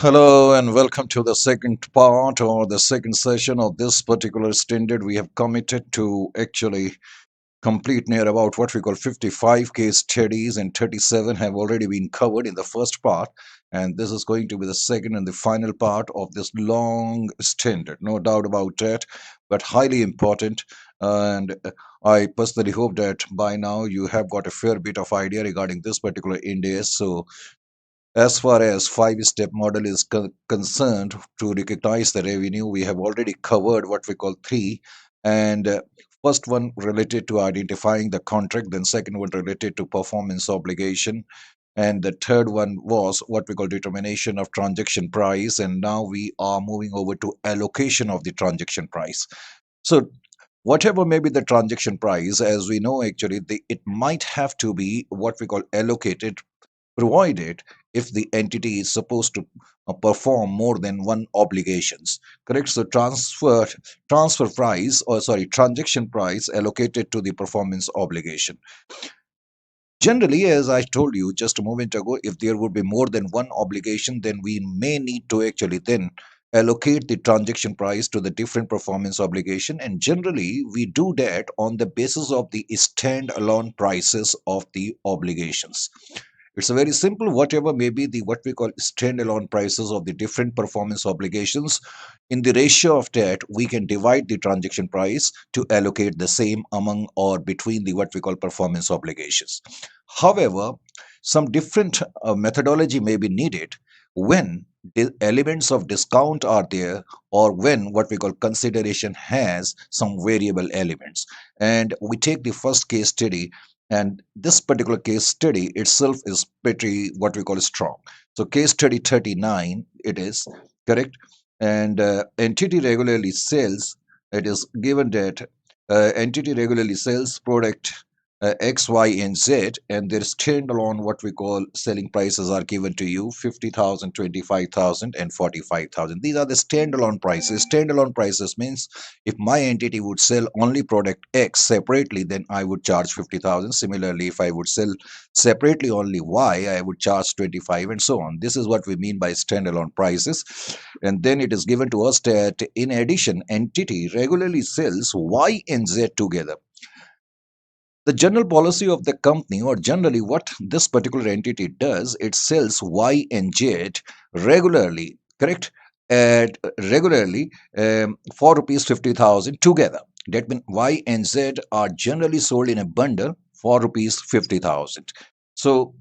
Hello and welcome to the second part or the second session of this particular standard. We have committed to actually complete near about what we call 55 case studies, and 37 have already been covered in the first part. And this is going to be the second and the final part of this long standard, no doubt about that, but highly important. And I personally hope that by now you have got a fair bit of idea regarding this particular index. So as far as five-step model is concerned, to recognize the revenue, we have already covered what we call three. And first one related to identifying the contract, then second one related to performance obligation, and the third one was what we call determination of transaction price. And now we are moving over to allocation of the transaction price. So whatever may be the transaction price, as we know, actually, it might have to be what we call allocated, provided if the entity is supposed to perform more than one obligations. Correct. So transfer price, or sorry, transaction price allocated to the performance obligation. Generally, as I told you just a moment ago, if there would be more than one obligation, then we may need to actually then allocate the transaction price to the different performance obligation. And generally, we do that on the basis of the standalone prices of the obligations. It's a very simple, whatever may be the what we call standalone prices of the different performance obligations. In the ratio of that, we can divide the transaction price to allocate the same among or between the what we call performance obligations. However, some different methodology may be needed when the elements of discount are there, or when what we call consideration has some variable elements. And we take the first case study, and this particular case study itself is pretty what we call strong. So case study 39 it is, correct. And entity regularly sells, it is given that entity regularly sells product X, Y, and Z, and their standalone what we call selling prices are given to you: 50,000, 25,000, and 45,000. These are the standalone prices. Standalone prices means if my entity would sell only product X separately, then I would charge 50,000. Similarly, if I would sell separately only Y, I would charge 25, and so on. This is what we mean by standalone prices. And then it is given to us that in addition, entity regularly sells Y and Z together. The general policy of the company, or generally what this particular entity does, it sells Y and Z regularly, correct? At regularly for rupees 50,000 together. That means Y and Z are generally sold in a bundle for rupees 50,000. So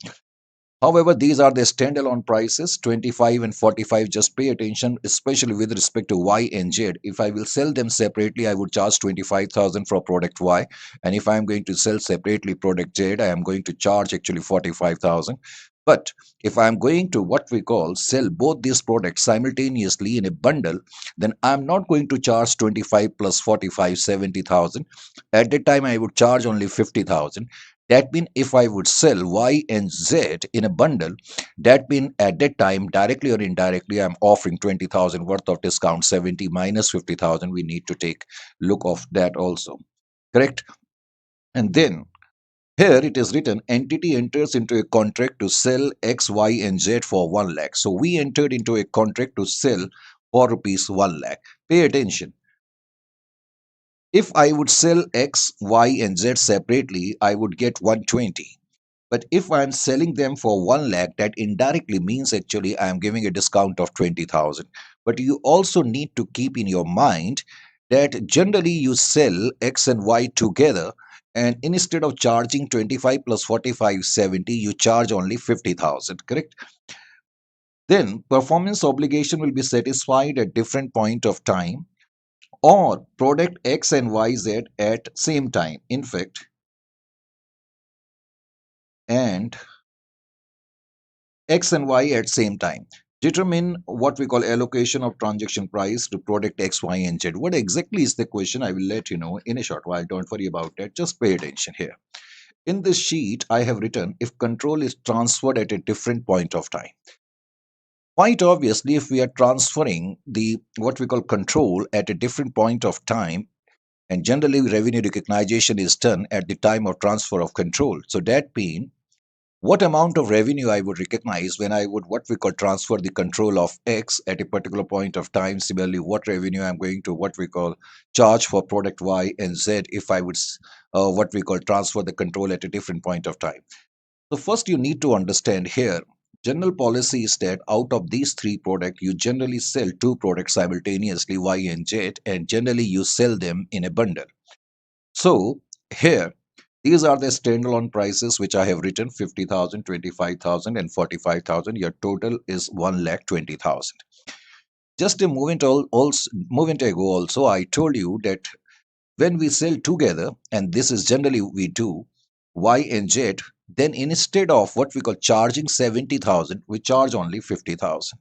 however, these are the standalone prices 25 and 45. Just pay attention, especially with respect to Y and Z. If I will sell them separately, I would charge 25,000 for product Y. And if I am going to sell separately product Z, I am going to charge actually 45,000. But if I am going to what we call sell both these products simultaneously in a bundle, then I am not going to charge 25 plus 45, 70,000. At that time, I would charge only 50,000. That means if I would sell Y and Z in a bundle, that means at that time, directly or indirectly, I'm offering 20,000 worth of discount. 70 minus 50,000. We need to take look of that also. Correct? And then here it is written, entity enters into a contract to sell X, Y, and Z for 1 lakh. So we entered into a contract to sell for rupees 1 lakh. Pay attention. If I would sell X, Y, and Z separately, I would get 120. But if I'm selling them for 1 lakh, that indirectly means actually I'm giving a discount of 20,000. But you also need to keep in your mind that generally you sell X and Y together, and instead of charging 25 plus 45, 70, you charge only 50,000, correct? Then performance obligation will be satisfied at different point of time, or product X and YZ at same time. In fact, and X and Y at same time. Determine what we call allocation of transaction price to product X, Y, and Z. What exactly is the question? I will let you know in a short while. Don't worry about that. Just pay attention here. In this sheet, I have written if control is transferred at a different point of time. Quite obviously, if we are transferring the what we call control at a different point of time, and generally revenue recognition is done at the time of transfer of control. So that means what amount of revenue I would recognize when I would what we call transfer the control of X at a particular point of time. Similarly, what revenue I'm going to what we call charge for product Y and Z if I would what we call transfer the control at a different point of time. So first you need to understand here, general policy is that out of these three products, you generally sell two products simultaneously, Y and Z, and generally you sell them in a bundle. So here, these are the standalone prices which I have written 50,000, 25,000, and 45,000. Your total is 1,20,000. Just a moment ago also, I told you that when we sell together, and this is generally we do, Y and Z, then instead of what we call charging 70,000, we charge only 50,000.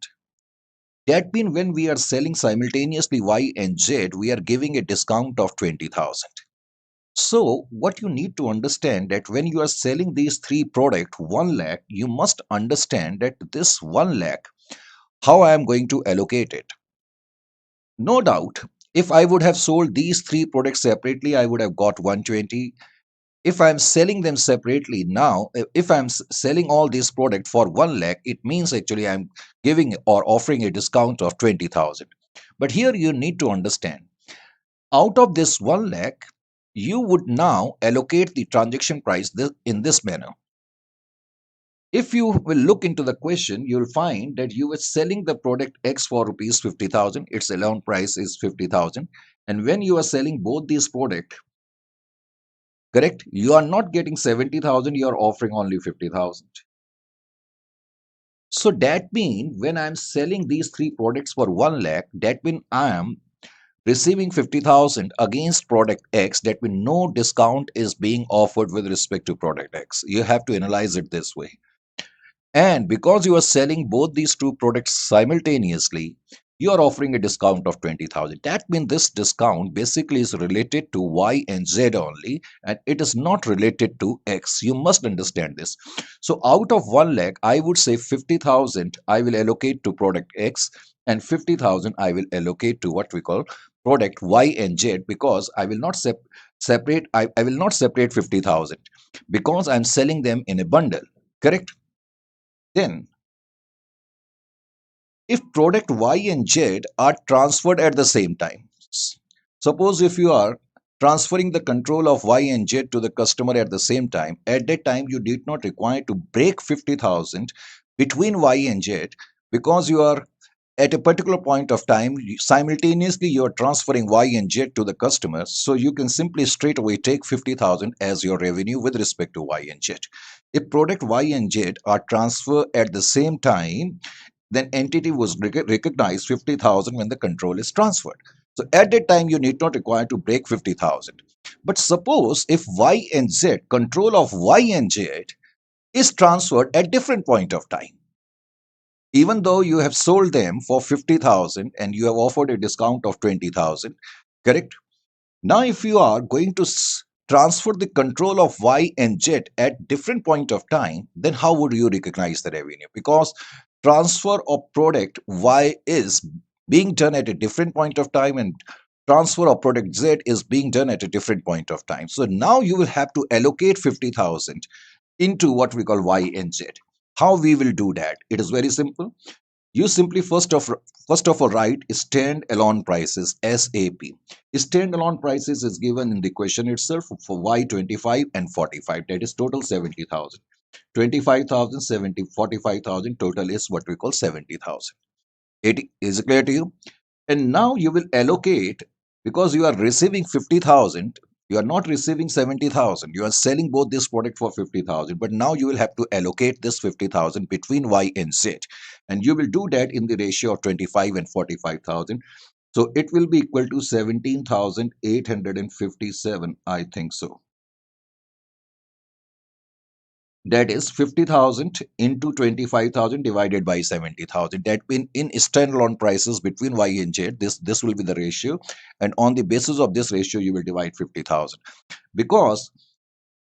That means when we are selling simultaneously Y and Z, we are giving a discount of 20,000. So, what you need to understand that when you are selling these three products 1 lakh, you must understand that this 1 lakh, how I am going to allocate it. No doubt, if I would have sold these three products separately, I would have got 120. If I'm selling them separately now, if I'm selling all these products for 1 lakh, it means actually I'm giving or offering a discount of 20,000. But here you need to understand, out of this 1 lakh, you would now allocate the transaction price in this manner. If you will look into the question, you'll find that you were selling the product X for rupees 50,000. Its allowed price is 50,000. And when you are selling both these products, correct, you are not getting 70,000, you are offering only 50,000. So that means when I'm selling these three products for 1 lakh, that means I am receiving 50,000 against product X. That means no discount is being offered with respect to product X. You have to analyze it this way. And because you are selling both these two products simultaneously, you are offering a discount of 20,000. That means this discount basically is related to Y and Z only, and it is not related to X. You must understand this. So out of 1 lakh, I would say 50,000 I will allocate to product X, and 50,000 I will allocate to what we call product Y and Z, because I will not separate. I will not separate 50,000 because I'm selling them in a bundle. Correct? Then if product Y and Z are transferred at the same time. Suppose if you are transferring the control of Y and Z to the customer at the same time, at that time you did not require to break 50,000 between Y and Z, because you are at a particular point of time simultaneously you are transferring Y and Z to the customer, so you can simply straight away take 50,000 as your revenue with respect to Y and Z. If product Y and Z are transferred at the same time, then entity was recognized 50,000 when the control is transferred. So at that time, you need not require to break 50,000. But suppose if Y and Z, control of Y and Z is transferred at different point of time, even though you have sold them for 50,000 and you have offered a discount of 20,000, correct? Now, if you are going to transfer the control of Y and Z at different point of time, then how would you recognize the revenue? Because transfer of product Y is being done at a different point of time, and transfer of product Z is being done at a different point of time. So now you will have to allocate 50,000 into what we call Y and Z. How we will do that? It is very simple. You simply first of all write stand-alone prices, SAP. Stand-alone prices is given in the question itself for Y25 and 45. That is total 70,000. 25,000, 70, 45,000 total is what we call 70,000. It is clear to you? And now you will allocate, because you are receiving 50,000, you are not receiving 70,000. You are selling both this product for 50,000, but now you will have to allocate this 50,000 between Y and Z. And you will do that in the ratio of 25 and 45,000. So it will be equal to 17,857, I think so. That is 50,000 into 25,000 divided by 70,000. That means in standalone prices between Y and Z, this will be the ratio. And on the basis of this ratio, you will divide 50,000. Because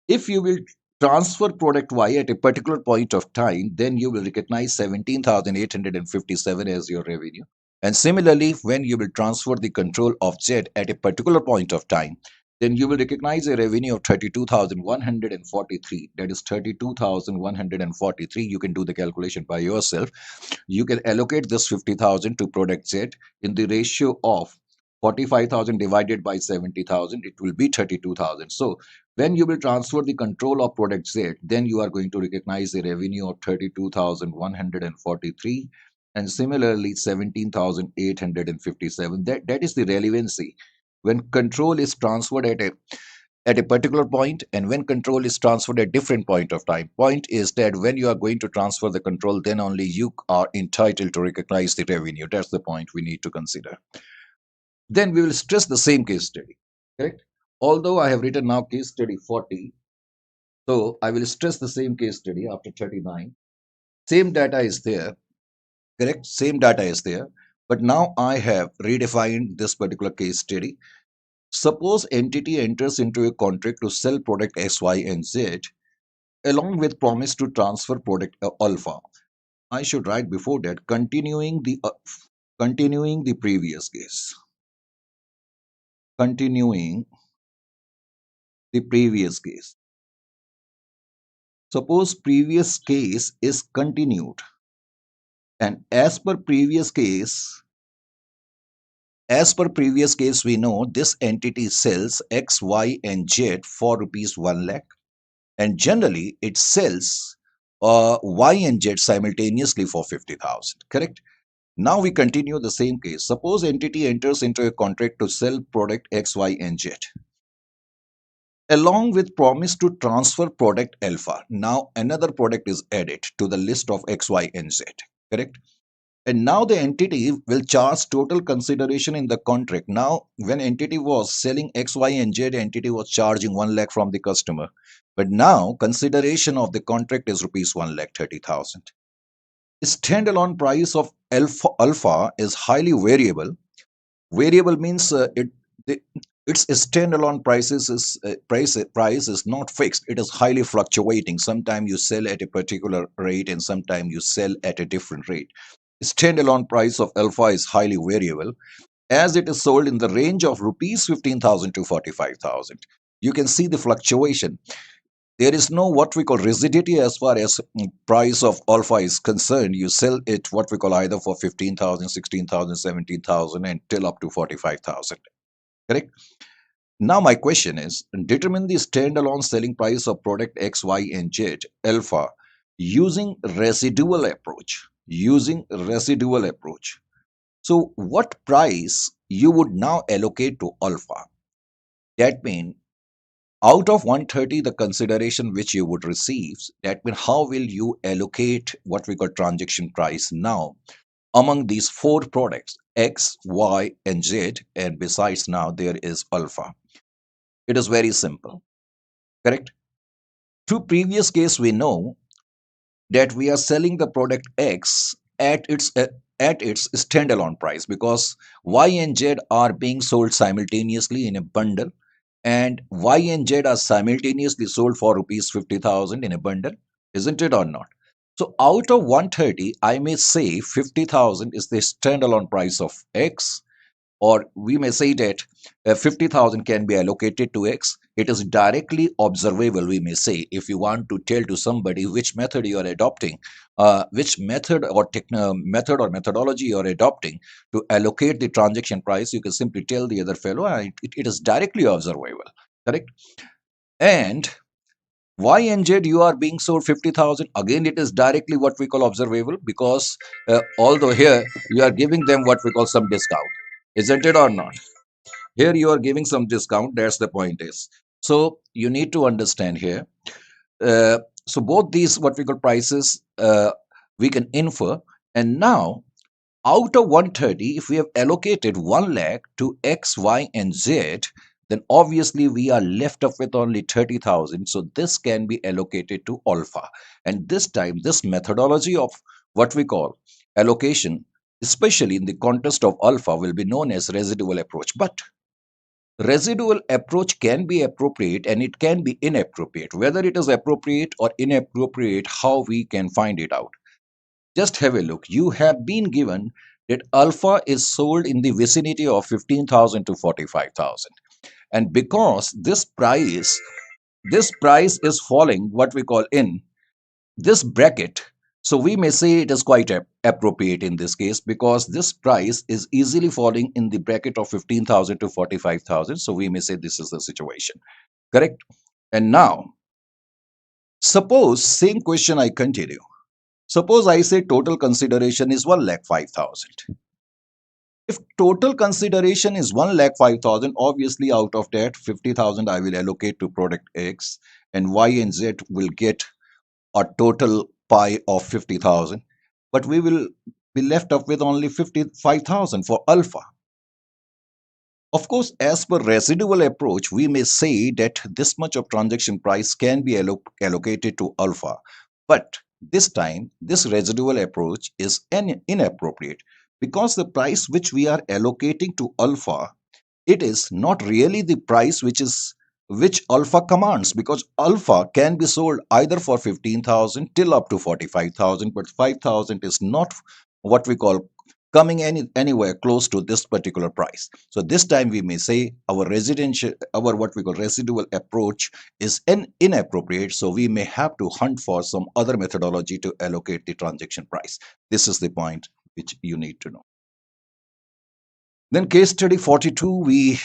if you will transfer product Y at a particular point of time, then you will recognize 17,857 as your revenue. And similarly, when you will transfer the control of Z at a particular point of time, then you will recognize a revenue of 32,143. That is 32,143. You can do the calculation by yourself. You can allocate this 50,000 to product Z in the ratio of 45,000 divided by 70,000. It will be 32,000. So when you will transfer the control of product Z, then you are going to recognize a revenue of 32,143 and similarly 17,857. That is the relevancy. When control is transferred at a particular point and when control is transferred at different point of time. Point is that when you are going to transfer the control, then only you are entitled to recognize the revenue. That's the point we need to consider. Then we will stress the same case study, correct? Although I have written now case study 40, so I will stress the same case study after 39. Same data is there, correct? Same data is there, but now I have redefined this particular case study. Suppose entity enters into a contract to sell product X, Y, and Z along with promise to transfer product alpha. I should write before that continuing the previous case. Continuing the previous case. Suppose previous case is continued, and as per previous case, we know this entity sells X, Y, and Z for rupees 1 lakh, and generally it sells Y and Z simultaneously for 50,000. Correct? Now we continue the same case. Suppose entity enters into a contract to sell product X, Y, and Z along with promise to transfer product alpha. Now another product is added to the list of X, Y, and Z. Correct? And now the entity will charge total consideration in the contract. Now, when entity was selling X, Y, and Z, entity was charging 1 lakh from the customer. But now consideration of the contract is rupees 1 lakh 30,000. Standalone price of alpha is highly variable. Variable means the, its standalone price is not fixed. It is highly fluctuating. Sometimes you sell at a particular rate and sometimes you sell at a different rate. Standalone price of alpha is highly variable as it is sold in the range of rupees 15,000 to 45,000. You can see the fluctuation. There is no what we call rigidity as far as price of alpha is concerned. You sell it what we call either for 15,000, 16,000, 17,000, and till up to 45,000. Correct? Now my question is, determine the standalone selling price of product X, Y, and Z alpha using residual approach. Using residual approach. So what price you would now allocate to alpha? That means out of 130 the consideration which you would receive, that means how will you allocate what we call transaction price now among these four products X, Y, and Z, and besides now there is alpha. It is very simple, correct? Through previous case we know that we are selling the product X at its standalone price because Y and Z are being sold simultaneously in a bundle, and Y and Z are simultaneously sold for rupees 50,000 in a bundle, isn't it or not? So out of 130, I may say 50,000 is the standalone price of X, or we may say that 50,000 can be allocated to X. It is directly observable, we may say, if you want to tell to somebody which method you are adopting, which method or methodology you are adopting to allocate the transaction price, you can simply tell the other fellow, it is directly observable, correct? And Y and Z you are being sold 50,000. Again, it is directly what we call observable because although here you are giving them what we call some discount, isn't it or not? Here you are giving some discount. That's the point is. So you need to understand here. So both these what we call prices we can infer. And now out of 130, if we have allocated 1 lakh to X, Y, and Z, then obviously we are left up with only 30,000. So this can be allocated to alpha. And this time, this methodology of what we call allocation, especially in the context of alpha, will be known as residual approach. But residual approach can be appropriate and it can be inappropriate. Whether it is appropriate or inappropriate, how we can find it out? Just have a look. You have been given that alpha is sold in the vicinity of 15,000 to 45,000. And because this price is falling what we call in this bracket, so we may say it is quite appropriate in this case because this price is easily falling in the bracket of 15,000 to 45,000, so we may say this is the situation. Correct. And now, suppose same question I continue. Suppose I say total consideration is 1,05,000. If total consideration is 1,05,000, obviously out of that 50,000 I will allocate to product X, and Y and Z will get a total pie of 50,000. But we will be left up with only 55,000 for alpha. Of course, as per residual approach, we may say that this much of transaction price can be allocated to alpha. But this time, this residual approach is inappropriate because the price which we are allocating to alpha, it is not really the price which alpha commands, because alpha can be sold either for 15,000 till up to 45,000, but 5,000 is not what we call coming anywhere close to this particular price. So this time we may say our what we call residual approach is inappropriate, so we may have to hunt for some other methodology to allocate the transaction price. This is the point which you need to know. Then case study 42 we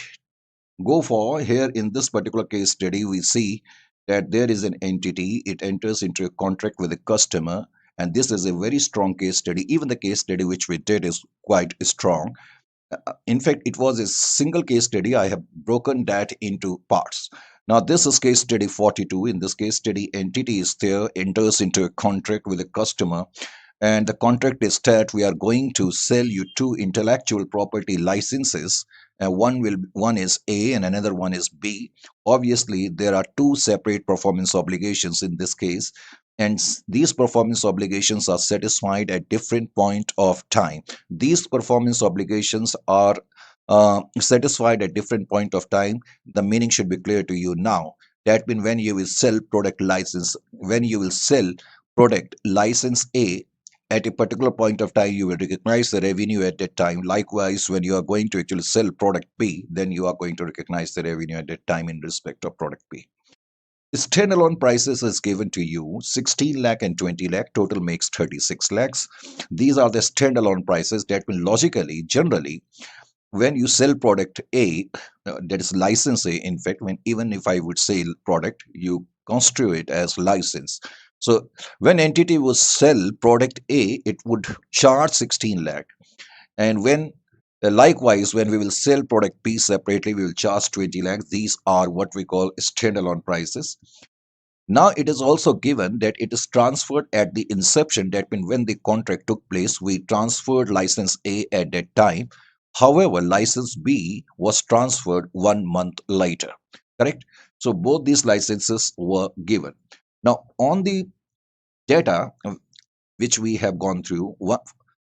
go for. Here in this particular case study we see that there is an entity, it enters into a contract with a customer, and this is a very strong case study. Even the case study which we did is quite strong. In fact, it was a single case study. I have broken that into parts. Now this is case study 42. In this case study, entity is there, enters into a contract with a customer, and the contract is that we are going to sell you two intellectual property licenses, and one is A and another one is B. Obviously there are two separate performance obligations in this case, and these performance obligations are satisfied at different point of time. These performance obligations are satisfied at different point of time. The meaning should be clear to you now. That means when you will sell product license A, at a particular point of time you will recognize the revenue at that time. Likewise, when you are going to actually sell product B, then you are going to recognize the revenue at that time in respect of product B. Standalone prices is given to you 16 lakh and 20 lakh, total makes 36 lakhs. These are the standalone prices. That will logically, generally, when you sell product A, that is license A, in fact, when even if I would sell product, you construe it as license. So when entity will sell product A, it would charge 16 lakh. And when likewise, when we will sell product B separately, we will charge 20 lakhs. These are what we call standalone prices. Now it is also given that it is transferred at the inception. That means when the contract took place, we transferred license A at that time. However, license B was transferred 1 month later. Correct? So both these licenses were given. Now on the data which we have gone through,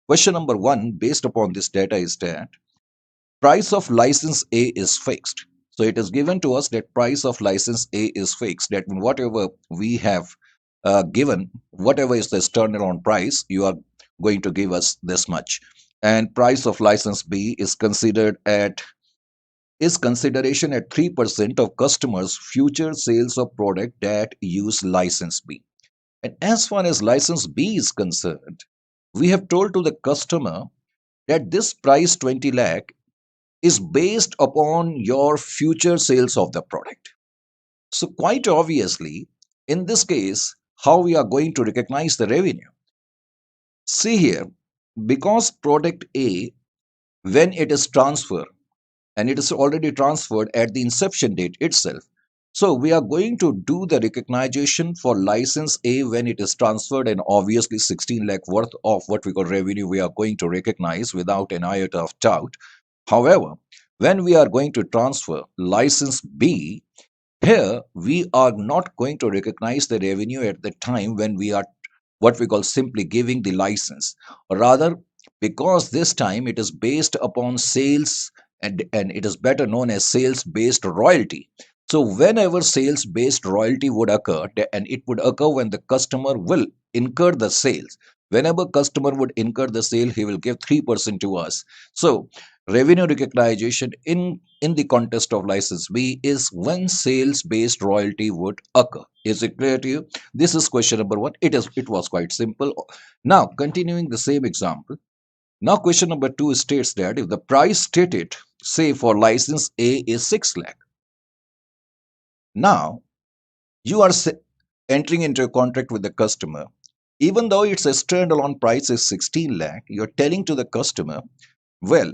question number one based upon this data is that price of license A is fixed. So it is given to us that price of license A is fixed. That means whatever we have given, whatever is the standalone price, you are going to give us this much. And price of license B is consideration at 3% of customers' future sales of product that use license B. And as far as license B is concerned, we have told to the customer that this price 20 lakh is based upon your future sales of the product. So quite obviously, in this case, how we are going to recognize the revenue? See here, because product A, when it is transferred, and it is already transferred at the inception date itself, so we are going to do the recognition for license A when it is transferred, and obviously 16 lakh worth of what we call revenue we are going to recognize without an iota of doubt. However, when we are going to transfer license B, here we are not going to recognize the revenue at the time when we are what we call simply giving the license. Rather, because this time it is based upon sales, and it is better known as sales based royalty. So whenever sales based royalty would occur, and it would occur when the customer will incur the sales. Whenever customer would incur the sale, he will give 3% to us. So revenue recognition in the context of license B is when sales based royalty would occur. Is it clear to you? This is question number one. It was quite simple. Now continuing the same example. Now question number two states that if the price stated, say for license A is 6 lakh, now you are entering into a contract with the customer. Even though its a standalone price is 16 lakh, you're telling to the customer, well,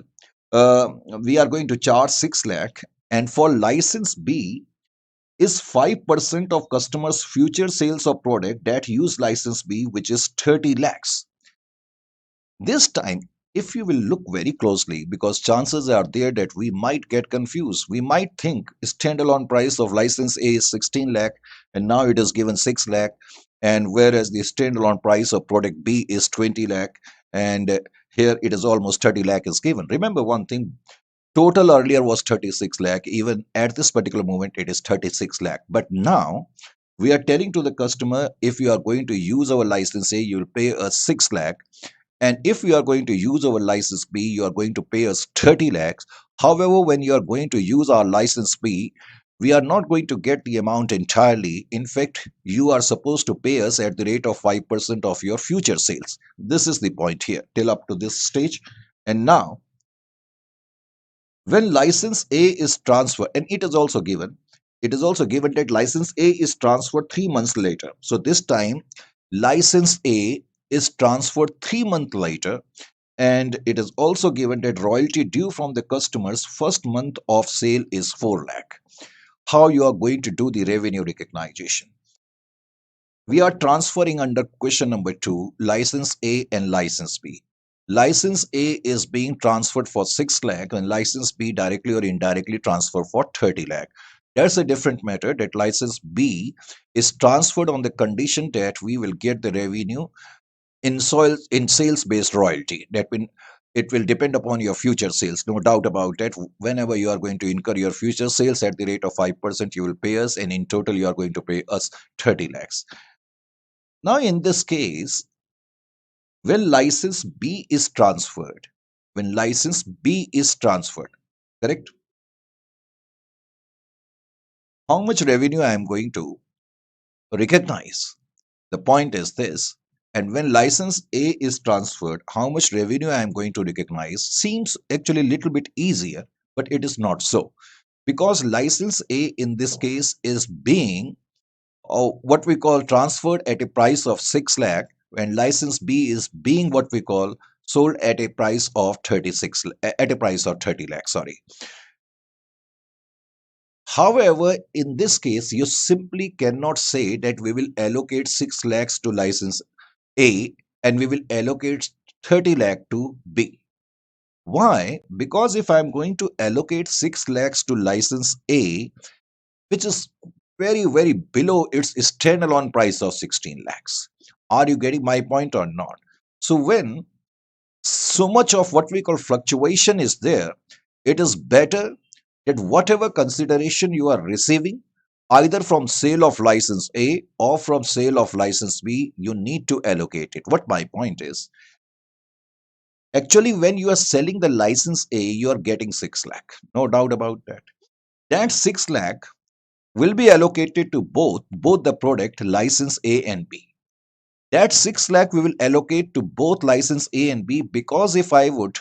uh, we are going to charge 6 lakh, and for license B is 5% of customers' future sales of product that use license B, which is 30 lakhs. This time, if you will look very closely, because chances are there that we might get confused. We might think standalone price of license A is 16 lakh and now it is given 6 lakh, and whereas the standalone price of product B is 20 lakh, and here it is almost 30 lakh is given. Remember one thing, total earlier was 36 lakh, even at this particular moment it is 36 lakh. But now we are telling to the customer, if you are going to use our license A, you will pay us 6 lakh, and if you are going to use our license B, you are going to pay us 30 lakhs. However, when you are going to use our license B, we are not going to get the amount entirely. In fact, you are supposed to pay us at the rate of 5% of your future sales. This is the point here, till up to this stage. And now, when license A is transferred, and it is also given that license A is transferred 3 months later. So this time, license A is transferred 3 months later, and it is also given that royalty due from the customer's first month of sale is 4 lakh. How you are going to do the revenue recognition? We are transferring under question number 2 license A and license B. License A is being transferred for 6 lakh and license B directly or indirectly transferred for 30 lakh. That's a different matter, that license B is transferred on the condition that we will get the revenue in sales based royalty. That means it will depend upon your future sales, no doubt about that. Whenever you are going to incur your future sales at the rate of 5%, you will pay us, and in total you are going to pay us 30 lakhs. Now in this case, when license B is transferred, when license B is transferred, correct, how much revenue I am going to recognize? The point is this, and when license A is transferred, how much revenue I am going to recognize seems actually a little bit easier, but it is not so. Because license A in this case is being, or what we call, transferred at a price of 6 lakh, and license B is being what we call sold at a price of 36 at a price of 30 lakh, sorry. However, in this case, you simply cannot say that we will allocate 6 lakhs to license A and we will allocate 30 lakh to B. Why? Because if I'm going to allocate 6 lakhs to license A, which is very, very below its standalone price of 16 lakhs. Are you getting my point or not? So when so much of what we call fluctuation is there, it is better that whatever consideration you are receiving, either from sale of license A or from sale of license B, you need to allocate it. What my point is, actually, when you are selling the license A, you are getting 6 lakh. No doubt about that. That 6 lakh will be allocated to both the product license A and B. That 6 lakh we will allocate to both license A and B, because if I would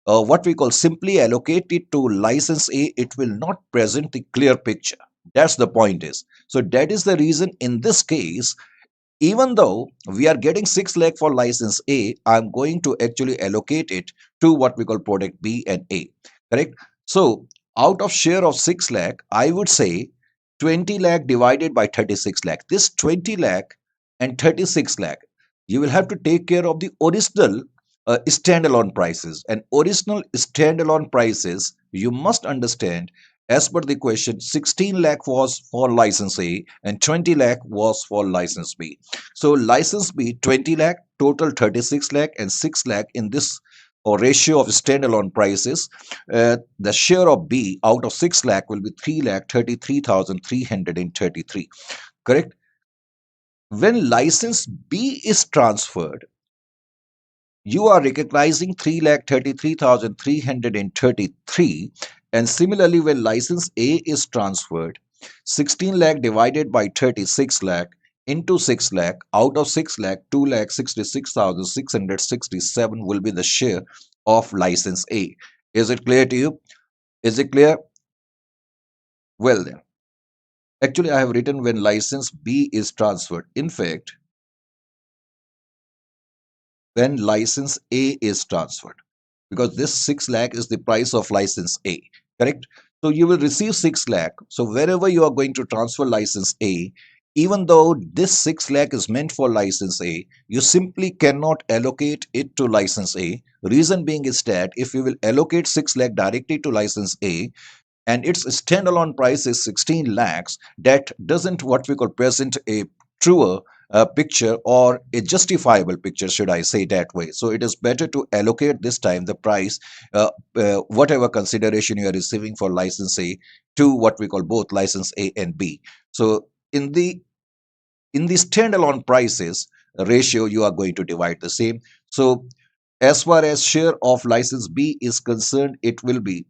what we call simply allocate it to license A, it will not present the clear picture. That's the point is. So that is the reason in this case, even though we are getting 6 lakh for license A, I'm going to actually allocate it to what we call product B and A. Correct? So out of share of 6 lakh, I would say 20 lakh divided by 36 lakh. This 20 lakh and 36 lakh, you will have to take care of the original standalone prices. And original standalone prices, you must understand, as per the question, 16 lakh was for license A and 20 lakh was for license B. So license B 20 lakh, total 36 lakh, and 6 lakh in this or ratio of standalone prices. The share of B out of 6 lakh will be 3 lakh 33,333. Correct? When license B is transferred, you are recognizing 3,33,333. And similarly, when license A is transferred, 16 lakh divided by 36 lakh into 6 lakh, out of 6 lakh, 2,66,667 will be the share of license A. Is it clear to you? Is it clear? Well then, actually I have written when license B is transferred. In fact, when license A is transferred, because this 6 lakh is the price of license A, correct? So you will receive 6 lakh. So wherever you are going to transfer license A, even though this 6 lakh is meant for license A, you simply cannot allocate it to license A. Reason being is that if you will allocate 6 lakh directly to license A, and its standalone price is 16 lakhs, that doesn't what we call present a truer picture or a justifiable picture, should I say that way. So it is better to allocate this time the price, whatever consideration you are receiving for license A, to what we call both license A and B. So in the standalone prices ratio, you are going to divide the same. So as far as share of license B is concerned, it will be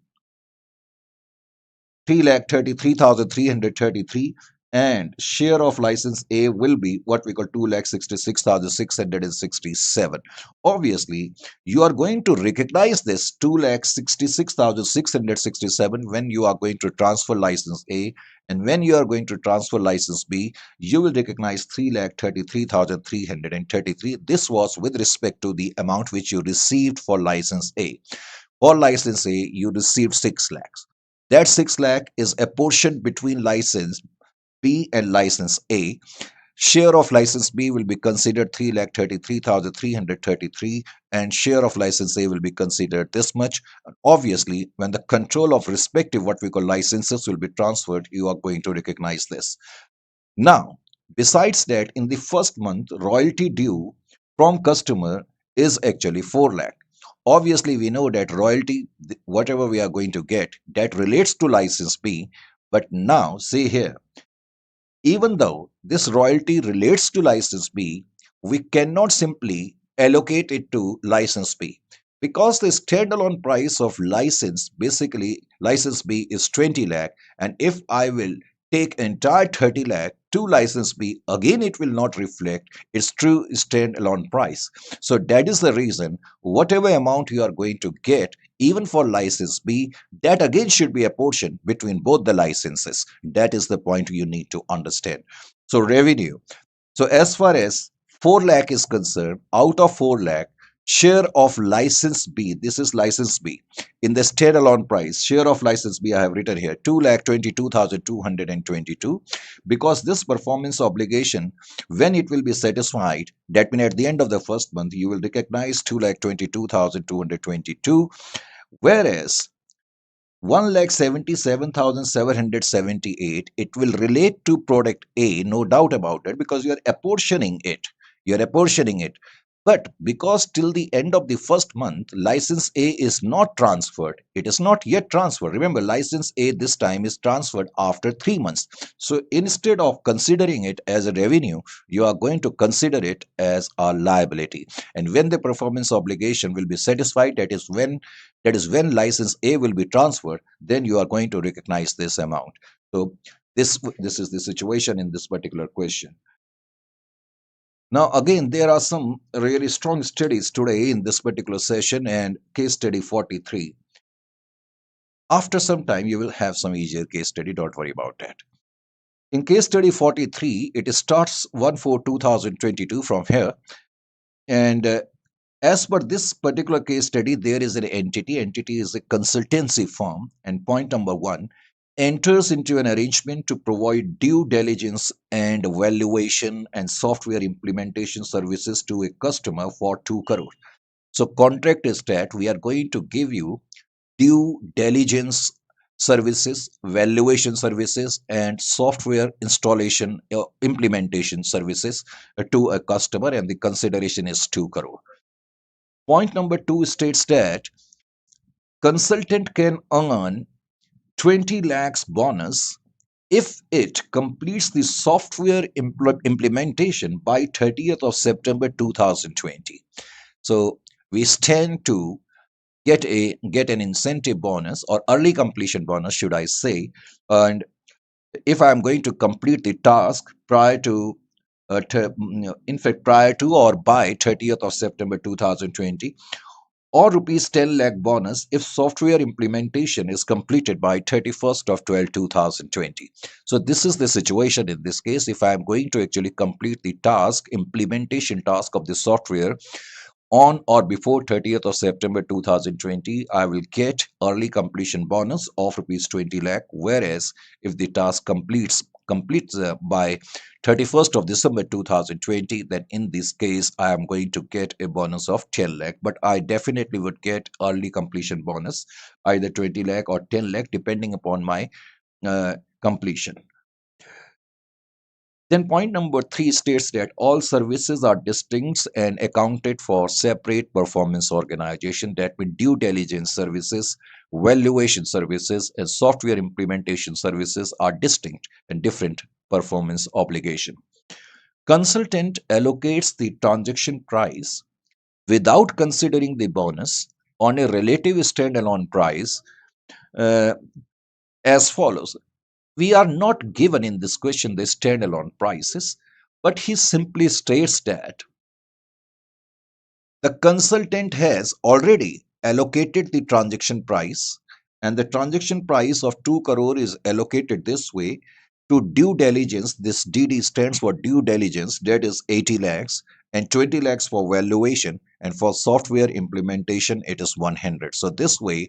3,33,333, and share of license A will be what we call 2,66,667. Obviously, you are going to recognize this 2,66,667 when you are going to transfer license A, and when you are going to transfer license B, you will recognize 3,33,333. This was with respect to the amount which you received for license A. For license A, you received 6 lakhs. That 6 lakh is apportioned between license B and license A. Share of license B will be considered 3,33,333, and share of license A will be considered this much. And obviously, when the control of respective what we call licenses will be transferred, you are going to recognize this. Now, besides that, in the first month, royalty due from customer is actually 4 lakh. Obviously, we know that royalty, whatever we are going to get, that relates to license B. But now, see here, even though this royalty relates to license B, we cannot simply allocate it to license B, because the standalone price of license, basically license B, is 20 lakh. And if I will take entire 30 lakh to license B, again it will not reflect its true standalone price. So that is the reason whatever amount you are going to get, even for license B, that again should be apportioned between both the licenses. That is the point you need to understand. So revenue. So as far as 4 lakh is concerned, out of 4 lakh, share of license B, this is license B, in the standalone price, share of license B I have written here, 2,22,222, because this performance obligation, when it will be satisfied, that means at the end of the first month, you will recognize 2,22,222, whereas 1,77,778, it will relate to product A, no doubt about it, because you are apportioning it. You are apportioning it. But because till the end of the first month, license A is not transferred, it is not yet transferred. Remember, license A this time is transferred after 3 months. So instead of considering it as a revenue, you are going to consider it as a liability. And when the performance obligation will be satisfied, that is when license A will be transferred, then you are going to recognize this amount. So this is the situation in this particular question. Now, again, there are some really strong studies today in this particular session, and case study 43. After some time, you will have some easier case study. Don't worry about that. In case study 43, it starts 1/4/2022 from here. And as per this particular case study, there is an entity. Entity is a consultancy firm. And point number one, enters into an arrangement to provide due diligence and valuation and software implementation services to a customer for 2 crore. So contract is that we are going to give you due diligence services, valuation services, and software installation implementation services to a customer, and the consideration is 2 crore. Point number two states that consultant can earn 20 lakhs bonus if it completes the software implementation by 30th of September 2020. So we stand to get an incentive bonus or early completion bonus, should I say. And if I'm going to complete the task prior to in fact prior to or by 30th of September 2020, or rupees 10 lakh bonus if software implementation is completed by 31st of 12 2020. So this is the situation in this case. If I am going to actually complete the task, implementation task of the software on or before 30th of September 2020, I will get early completion bonus of rupees 20 lakh. Whereas if the task completes by 31st of December 2020, then in this case, I am going to get a bonus of 10 lakh. But I definitely would get early completion bonus, either 20 lakh or 10 lakh, depending upon my completion. Then point number 3 states that all services are distinct and accounted for separate performance organization. That means due diligence services, valuation services, and software implementation services are distinct and different performance obligation. Consultant allocates the transaction price without considering the bonus on a relative standalone price uh, as follows. We are not given in this question the standalone prices, but he simply states that the consultant has already allocated the transaction price, and the transaction price of 2 crore is allocated this way to due diligence. This DD stands for due diligence, that is 80 lakhs, and 20 lakhs for valuation, and for software implementation it is 100. So this way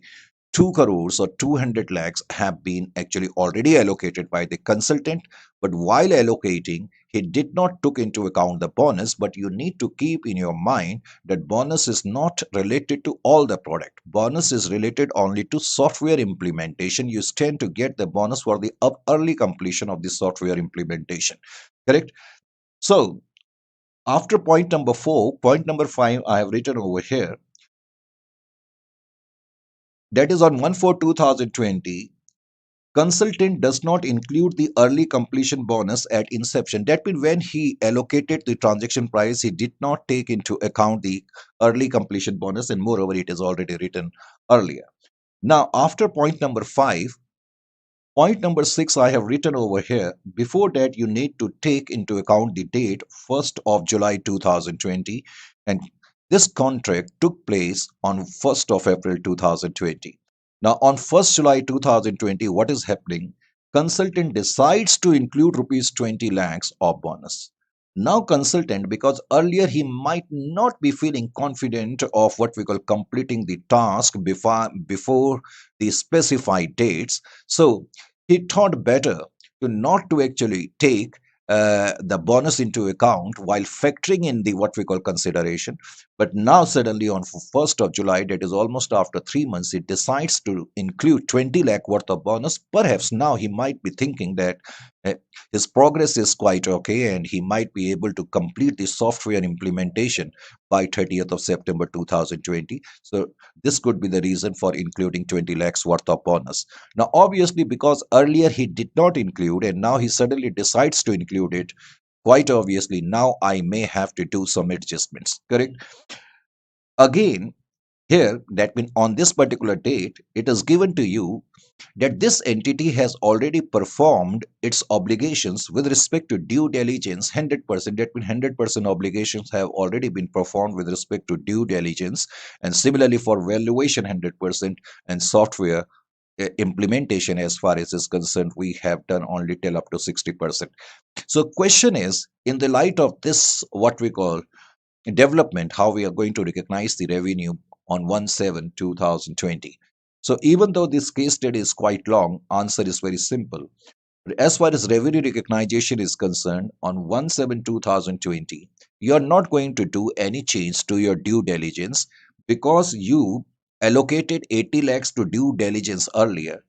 2 crores or 200 lakhs have been actually already allocated by the consultant, but while allocating he did not took into account the bonus. But you need to keep in your mind that bonus is not related to all the product. Bonus is related only to software implementation. You stand to get the bonus for the early completion of the software implementation, correct? So after point number 4, point number 5 I have written over here, that is on 1/4/2020, consultant does not include the early completion bonus at inception. That means when he allocated the transaction price, he did not take into account the early completion bonus, and moreover, it is already written earlier. Now, after point number 5, point number 6 I have written over here. Before that, you need to take into account the date 1st of July 2020, and this contract took place on 1st of April 2020. Now on 1st July 2020, what is happening? Consultant decides to include rupees 20 lakhs of bonus. Now consultant, because earlier he might not be feeling confident of what we call completing the task before the specified dates, so he thought better to not to actually take the bonus into account while factoring in the what we call consideration. But now suddenly on 1st of July, that is almost after 3 months, he decides to include 20 lakh worth of bonus. Perhaps now he might be thinking that uh, his progress is quite okay and he might be able to complete the software implementation by 30th of September 2020. So this could be the reason for including 20 lakhs worth of bonus. Now, obviously, because earlier he did not include and now he suddenly decides to include it, quite obviously, now I may have to do some adjustments, correct? Again, here, that means on this particular date, it is given to you that this entity has already performed its obligations with respect to due diligence 100%. That means 100% obligations have already been performed with respect to due diligence, and similarly for valuation 100%, and software implementation as far as is concerned, we have done only till up to 60%. So question is, in the light of this what we call development, how we are going to recognize the revenue on 1/7/2020. So even though this case study is quite long, answer is very simple. As far as revenue recognition is concerned, on 1/7/2020, you are not going to do any change to your due diligence because you allocated 80 lakhs to due diligence earlier,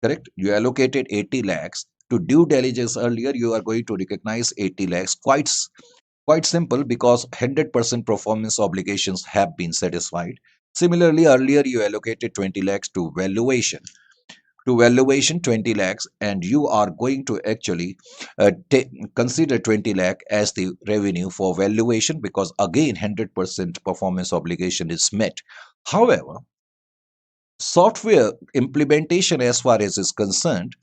correct? You allocated 80 lakhs to due diligence earlier, you are going to recognize 80 lakhs. Quite simple, because 100% performance obligations have been satisfied. Similarly, earlier you allocated 20 lakhs to valuation. to valuation 20 lakhs, and you are going to actually consider 20 lakh as the revenue for valuation, because again 100% performance obligation is met. However, software implementation, as far as is concerned,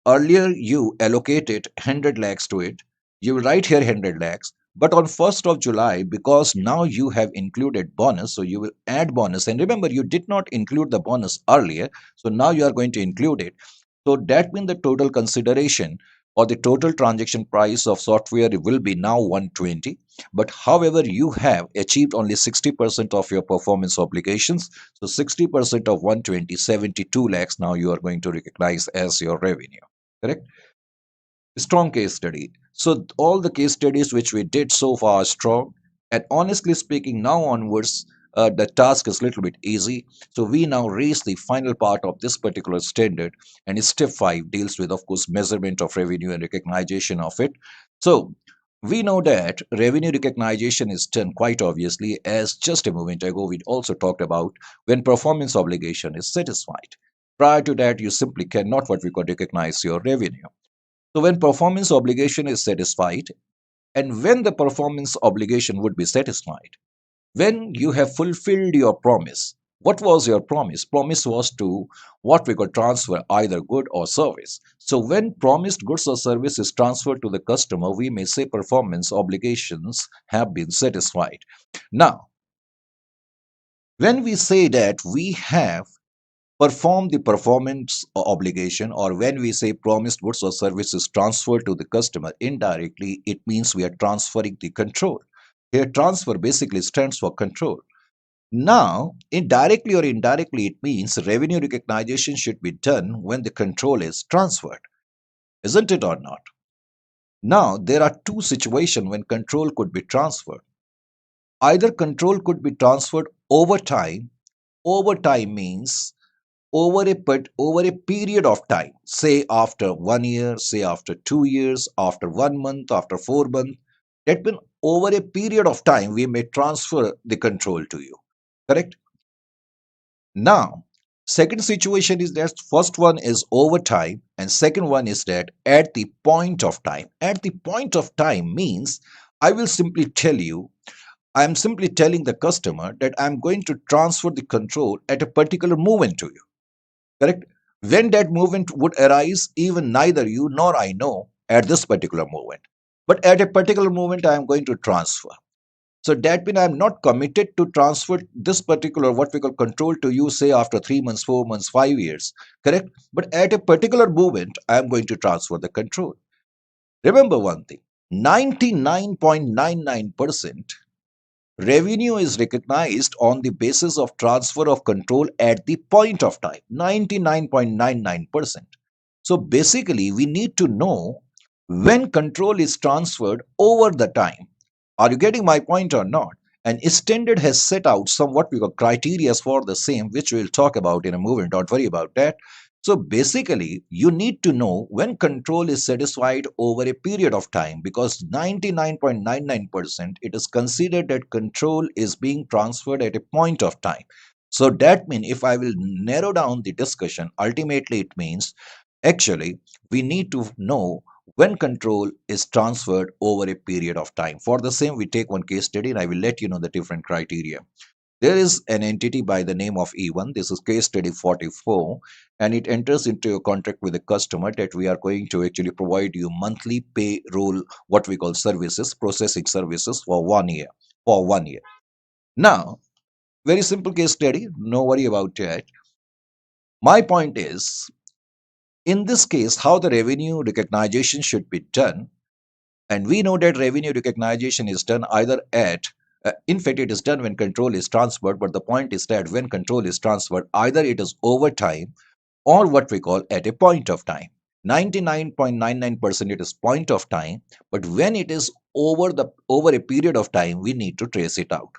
earlier you allocated 100 lakhs to it. You will write here 100 lakhs. But on 1st of July, because now you have included bonus, so you will add bonus. And remember, you did not include the bonus earlier. So now you are going to include it. So that means the total consideration or the total transaction price of software will be now 120. But however, you have achieved only 60% of your performance obligations. So 60% of 120, 72 lakhs now you are going to recognize as your revenue. Correct? Strong case study. So all the case studies which we did so far are strong. And honestly speaking, now onwards, the task is a little bit easy. So we now reach the final part of this particular standard, and step 5 deals with, of course, measurement of revenue and recognition of it. So we know that revenue recognition is done quite obviously, as just a moment ago we also talked about, when performance obligation is satisfied. Prior to that, you simply cannot what we call recognize your revenue. So when performance obligation is satisfied, and when the performance obligation would be satisfied, when you have fulfilled your promise. What was your promise? Promise was to what we could transfer either good or service. So when promised goods or service is transferred to the customer, we may say performance obligations have been satisfied. Now, when we say that we have perform the performance obligation, or when we say promised goods or services transferred to the customer, indirectly it means we are transferring the control. Here transfer basically stands for control. Now indirectly or indirectly it means revenue recognition should be done when the control is transferred, isn't it or not? Now there are two situations when control could be transferred. Either control could be transferred over time. Over time means over a period of time, say after 1 year, say after 2 years, after 1 month, after 4 months. That means over a period of time we may transfer the control to you. Correct? Now, second situation is that first one is over time, and second one is that at the point of time. At the point of time means I will simply tell you, I am simply telling the customer that I am going to transfer the control at a particular moment to you. Correct? When that movement would arise, even neither you nor I know at this particular moment. But at a particular moment, I am going to transfer. So that means I am not committed to transfer this particular what we call control to you, say after 3 months, 4 months, 5 years. Correct? But at a particular moment, I am going to transfer the control. Remember one thing, 99.99% revenue is recognized on the basis of transfer of control at the point of time. 99.99%. So basically, we need to know when control is transferred over the time. Are you getting my point or not? And standard has set out some what we call criteria for the same, which we'll talk about in a moment. Don't worry about that. So basically, you need to know when control is satisfied over a period of time, because 99.99% it is considered that control is being transferred at a point of time. So that means if I will narrow down the discussion, ultimately it means actually we need to know when control is transferred over a period of time. For the same, we take one case study and I will let you know the different criteria. There is an entity by the name of E1. This is case study 44, and it enters into a contract with the customer that we are going to actually provide you monthly payroll, what we call services, processing services for 1 year. For 1 year. Now, very simple case study, no worry about it. My point is, in this case, how the revenue recognition should be done. And we know that revenue recognition is done either at, in fact, it is done when control is transferred. But the point is that when control is transferred, either it is over time or what we call at a point of time. 99.99% it is point of time. But when it is over a period of time, we need to trace it out.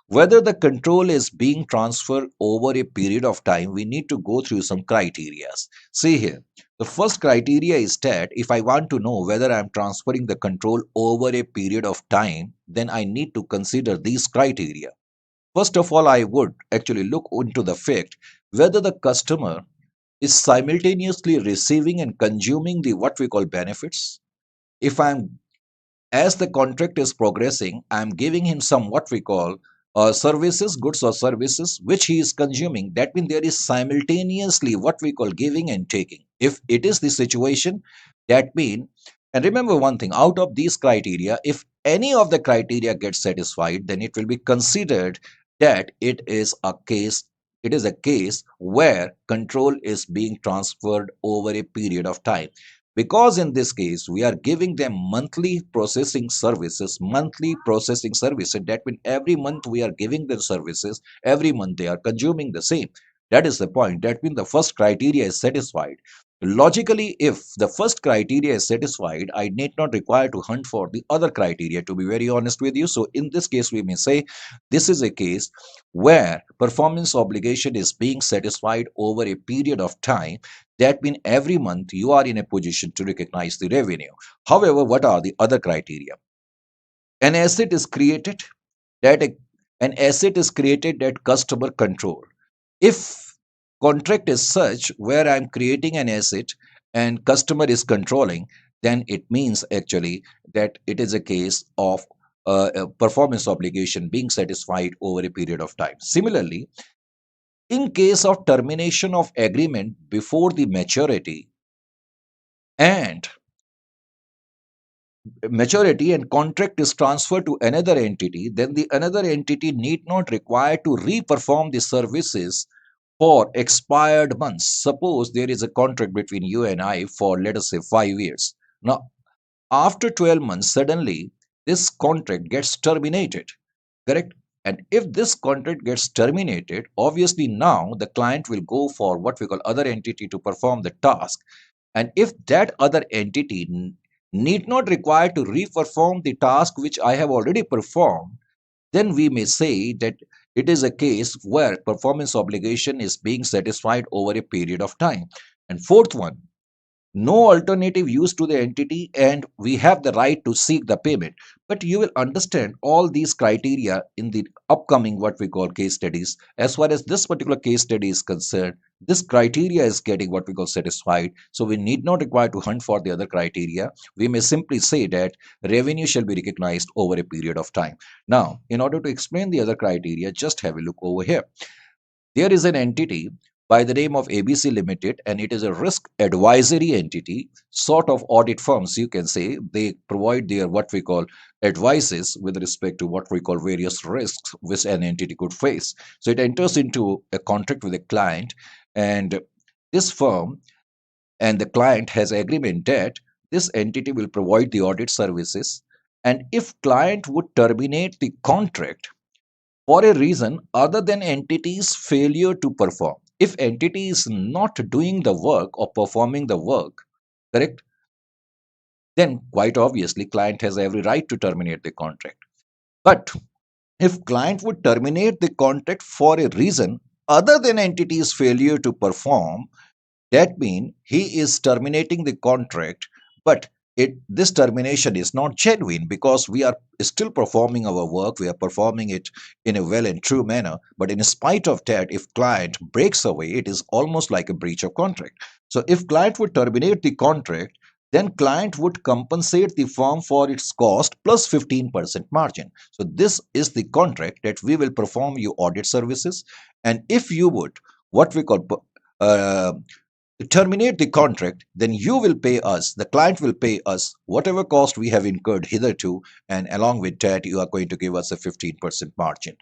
Whether the control is being transferred over a period of time, we need to go through some criteria. See here, the first criteria is that if I want to know whether I am transferring the control over a period of time, then I need to consider these criteria. First of all, I would actually look into the fact whether the customer is simultaneously receiving and consuming the what we call benefits. If I'm As the contract is progressing, I'm giving him some what we call services, goods or services, which he is consuming. That means there is simultaneously what we call giving and taking. If it is the situation, that means, and remember one thing, out of these criteria, if any of the criteria gets satisfied, then it will be considered that it is a case where control is being transferred over a period of time, because in this case we are giving them monthly processing services. That means every month we are giving them services, every month they are consuming the same. That is the point. That means the first criteria is satisfied. Logically, if the first criteria is satisfied, I need not require to hunt for the other criteria, to be very honest with you. So in this case we may say this is a case where performance obligation is being satisfied over a period of time. That means every month you are in a position to recognize the revenue. However, what are the other criteria? An asset is created that an asset is created that customer control. If contract is such where I'm creating an asset and customer is controlling, then it means actually that it is a case of a performance obligation being satisfied over a period of time. Similarly, in case of termination of agreement before the and maturity and contract is transferred to another entity, then the another entity need not require to re-perform the services for expired months. Suppose there is a contract between you and I for, let us say, 5 years. Now, after 12 months, suddenly this contract gets terminated, correct? And if this contract gets terminated, obviously now the client will go for what we call other entity to perform the task. And if that other entity need not require to re-perform the task which I have already performed, then we may say that it is a case where performance obligation is being satisfied over a period of time. And fourth one, no alternative use to the entity and we have the right to seek the payment. But you will understand all these criteria in the upcoming what we call case studies. As far as this particular case study is concerned, this criteria is getting what we call satisfied, so we need not require to hunt for the other criteria. We may simply say that revenue shall be recognized over a period of time. Now, in order to explain the other criteria, just have a look over here. There is an entity by the name of ABC Limited, and it is a risk advisory entity, sort of audit firms, you can say. They provide their what we call advices with respect to what we call various risks which an entity could face. So it enters into a contract with a client, and this firm and the client has agreement that this entity will provide the audit services. And if client would terminate the contract for a reason other than entity's failure to perform. If entity is not doing the work or performing the work, correct, then quite obviously client has every right to terminate the contract. But if client would terminate the contract for a reason other than entity's failure to perform, that means he is terminating the contract, but this termination is not genuine because we are still performing our work. We are performing it in a well and true manner. But in spite of that, if client breaks away, it is almost like a breach of contract. So if client would terminate the contract, then client would compensate the firm for its cost plus 15% margin. So this is the contract that we will perform your audit services. And if you would, what we call uh, to terminate the contract, then you will pay us, the client will pay us whatever cost we have incurred hitherto, and along with that, you are going to give us a 15% margin.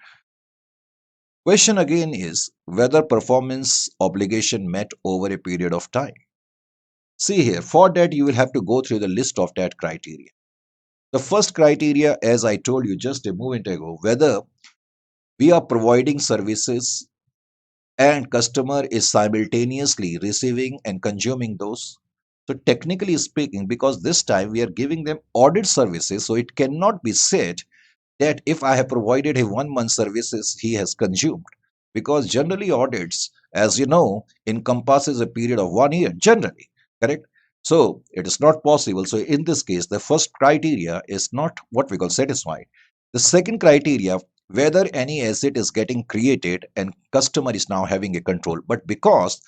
Question again is whether performance obligation met over a period of time. See here, for that, you will have to go through the list of that criteria. The first criteria, as I told you just a moment ago, whether we are providing services and customer is simultaneously receiving and consuming those. So technically speaking, because this time we are giving them audit services, so it cannot be said that if I have provided him 1 month services, he has consumed. Because generally audits, as you know, encompasses a period of 1 year, generally, correct? So it is not possible. So in this case, the first criteria is not what we call satisfied. The second criteria, whether any asset is getting created and customer is now having a control. But because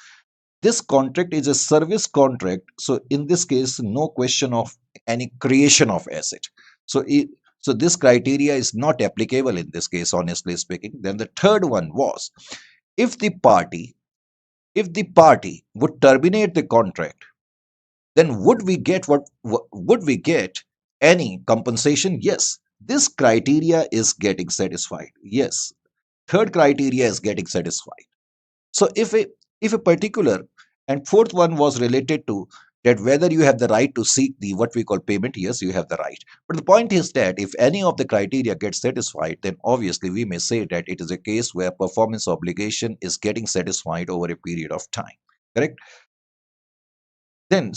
This contract is a service contract, so in this case no question of any creation of asset. so it, so this criteria is not applicable in this case, honestly speaking. Then the third one was, if the party if the party would terminate the contract, then would we get any compensation? Yes, this criteria is getting satisfied. Yes, third criteria is getting satisfied. So if a particular, and fourth one was related to that whether you have the right to seek the what we call payment. Yes, you have the right. But the point is that if any of the criteria gets satisfied, then obviously we may say that it is a case where performance obligation is getting satisfied over a period of time. Correct? Then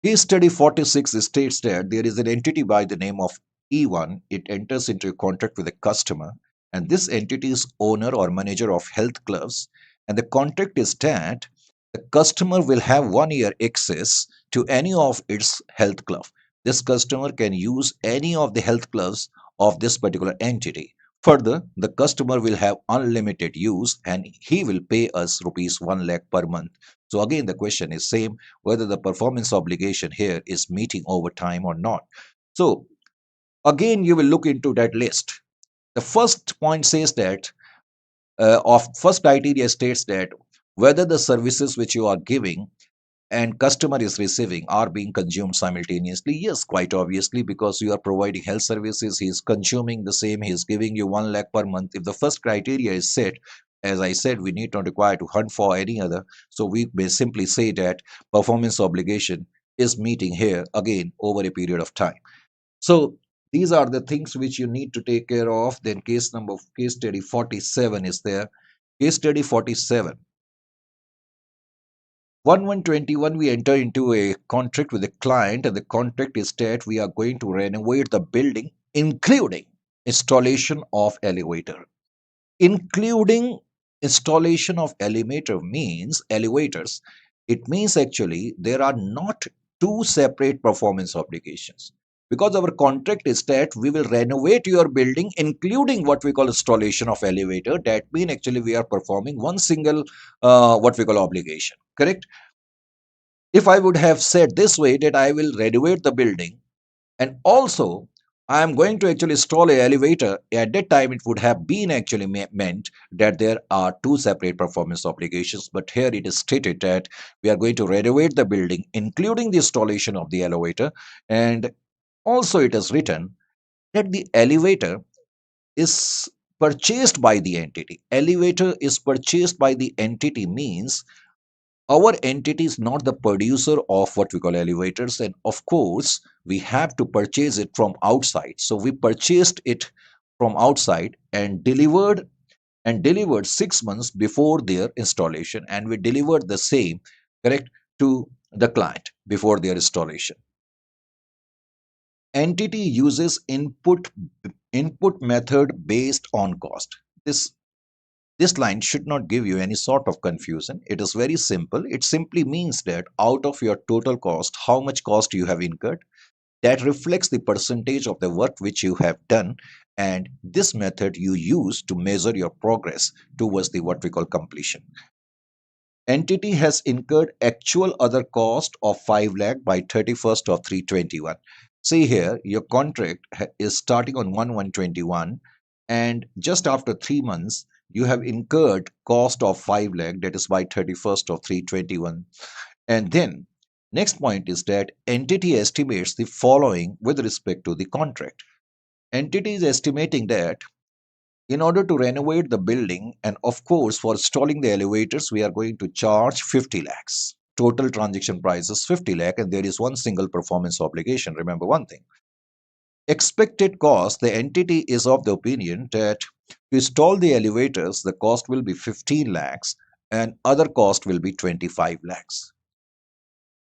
case study 46 states that there is an entity by the name of E1. It enters into a contract with a customer, and this entity is owner or manager of health clubs. And the contract is that the customer will have 1 year access to any of its health club. This customer can use any of the health clubs of this particular entity. Further, the customer will have unlimited use and he will pay us rupees 1 lakh per month. So again, the question is same, whether the performance obligation here is meeting over time or not. So again, you will look into that list. The first point says that of first criteria states that whether the services which you are giving and customer is receiving are being consumed simultaneously. Yes, quite obviously, because you are providing health services, he is consuming the same, he is giving you 1 lakh per month. If the first criteria is set, as I said, we need not require to hunt for any other. So we may simply say that performance obligation is meeting here again over a period of time. So these are the things which you need to take care of. Then case study 47 is there. Case study 47. 1121, we enter into a contract with a client, and the contract is that we are going to renovate the building, including installation of elevator. Including installation of elevators. It means actually there are not two separate performance obligations, because our contract is that we will renovate your building, including what we call installation of elevator. That means actually we are performing one single what we call obligation. Correct? If I would have said this way that I will renovate the building and also I am going to actually install a elevator, at that time it would have been actually meant that there are two separate performance obligations. But here it is stated that we are going to renovate the building, including the installation of the elevator, and also it is written that the elevator is purchased by the entity. Elevator is purchased by the entity means our entity is not the producer of what we call elevators, and of course we have to purchase it from outside. So we purchased it from outside and delivered 6 months before their installation, and we delivered the same, correct, to the client before their installation. Entity uses input method based on cost. This line should not give you any sort of confusion. It is very simple. It simply means that out of your total cost, how much cost you have incurred, that reflects the percentage of the work which you have done. And this method you use to measure your progress towards the what we call completion. Entity has incurred actual other cost of 5 lakh by 31st of 321. See here, your contract is starting on 1/1/21, and just after 3 months, you have incurred cost of 5 lakh, that is by 31st of 321. And then, next point is that entity estimates the following with respect to the contract. Entity is estimating that in order to renovate the building, and of course for installing the elevators, we are going to charge 50 lakhs. Total transaction price is 50 lakh, and there is one single performance obligation. Remember one thing, expected cost, the entity is of the opinion that to install the elevators the cost will be 15 lakhs and other cost will be 25 lakhs,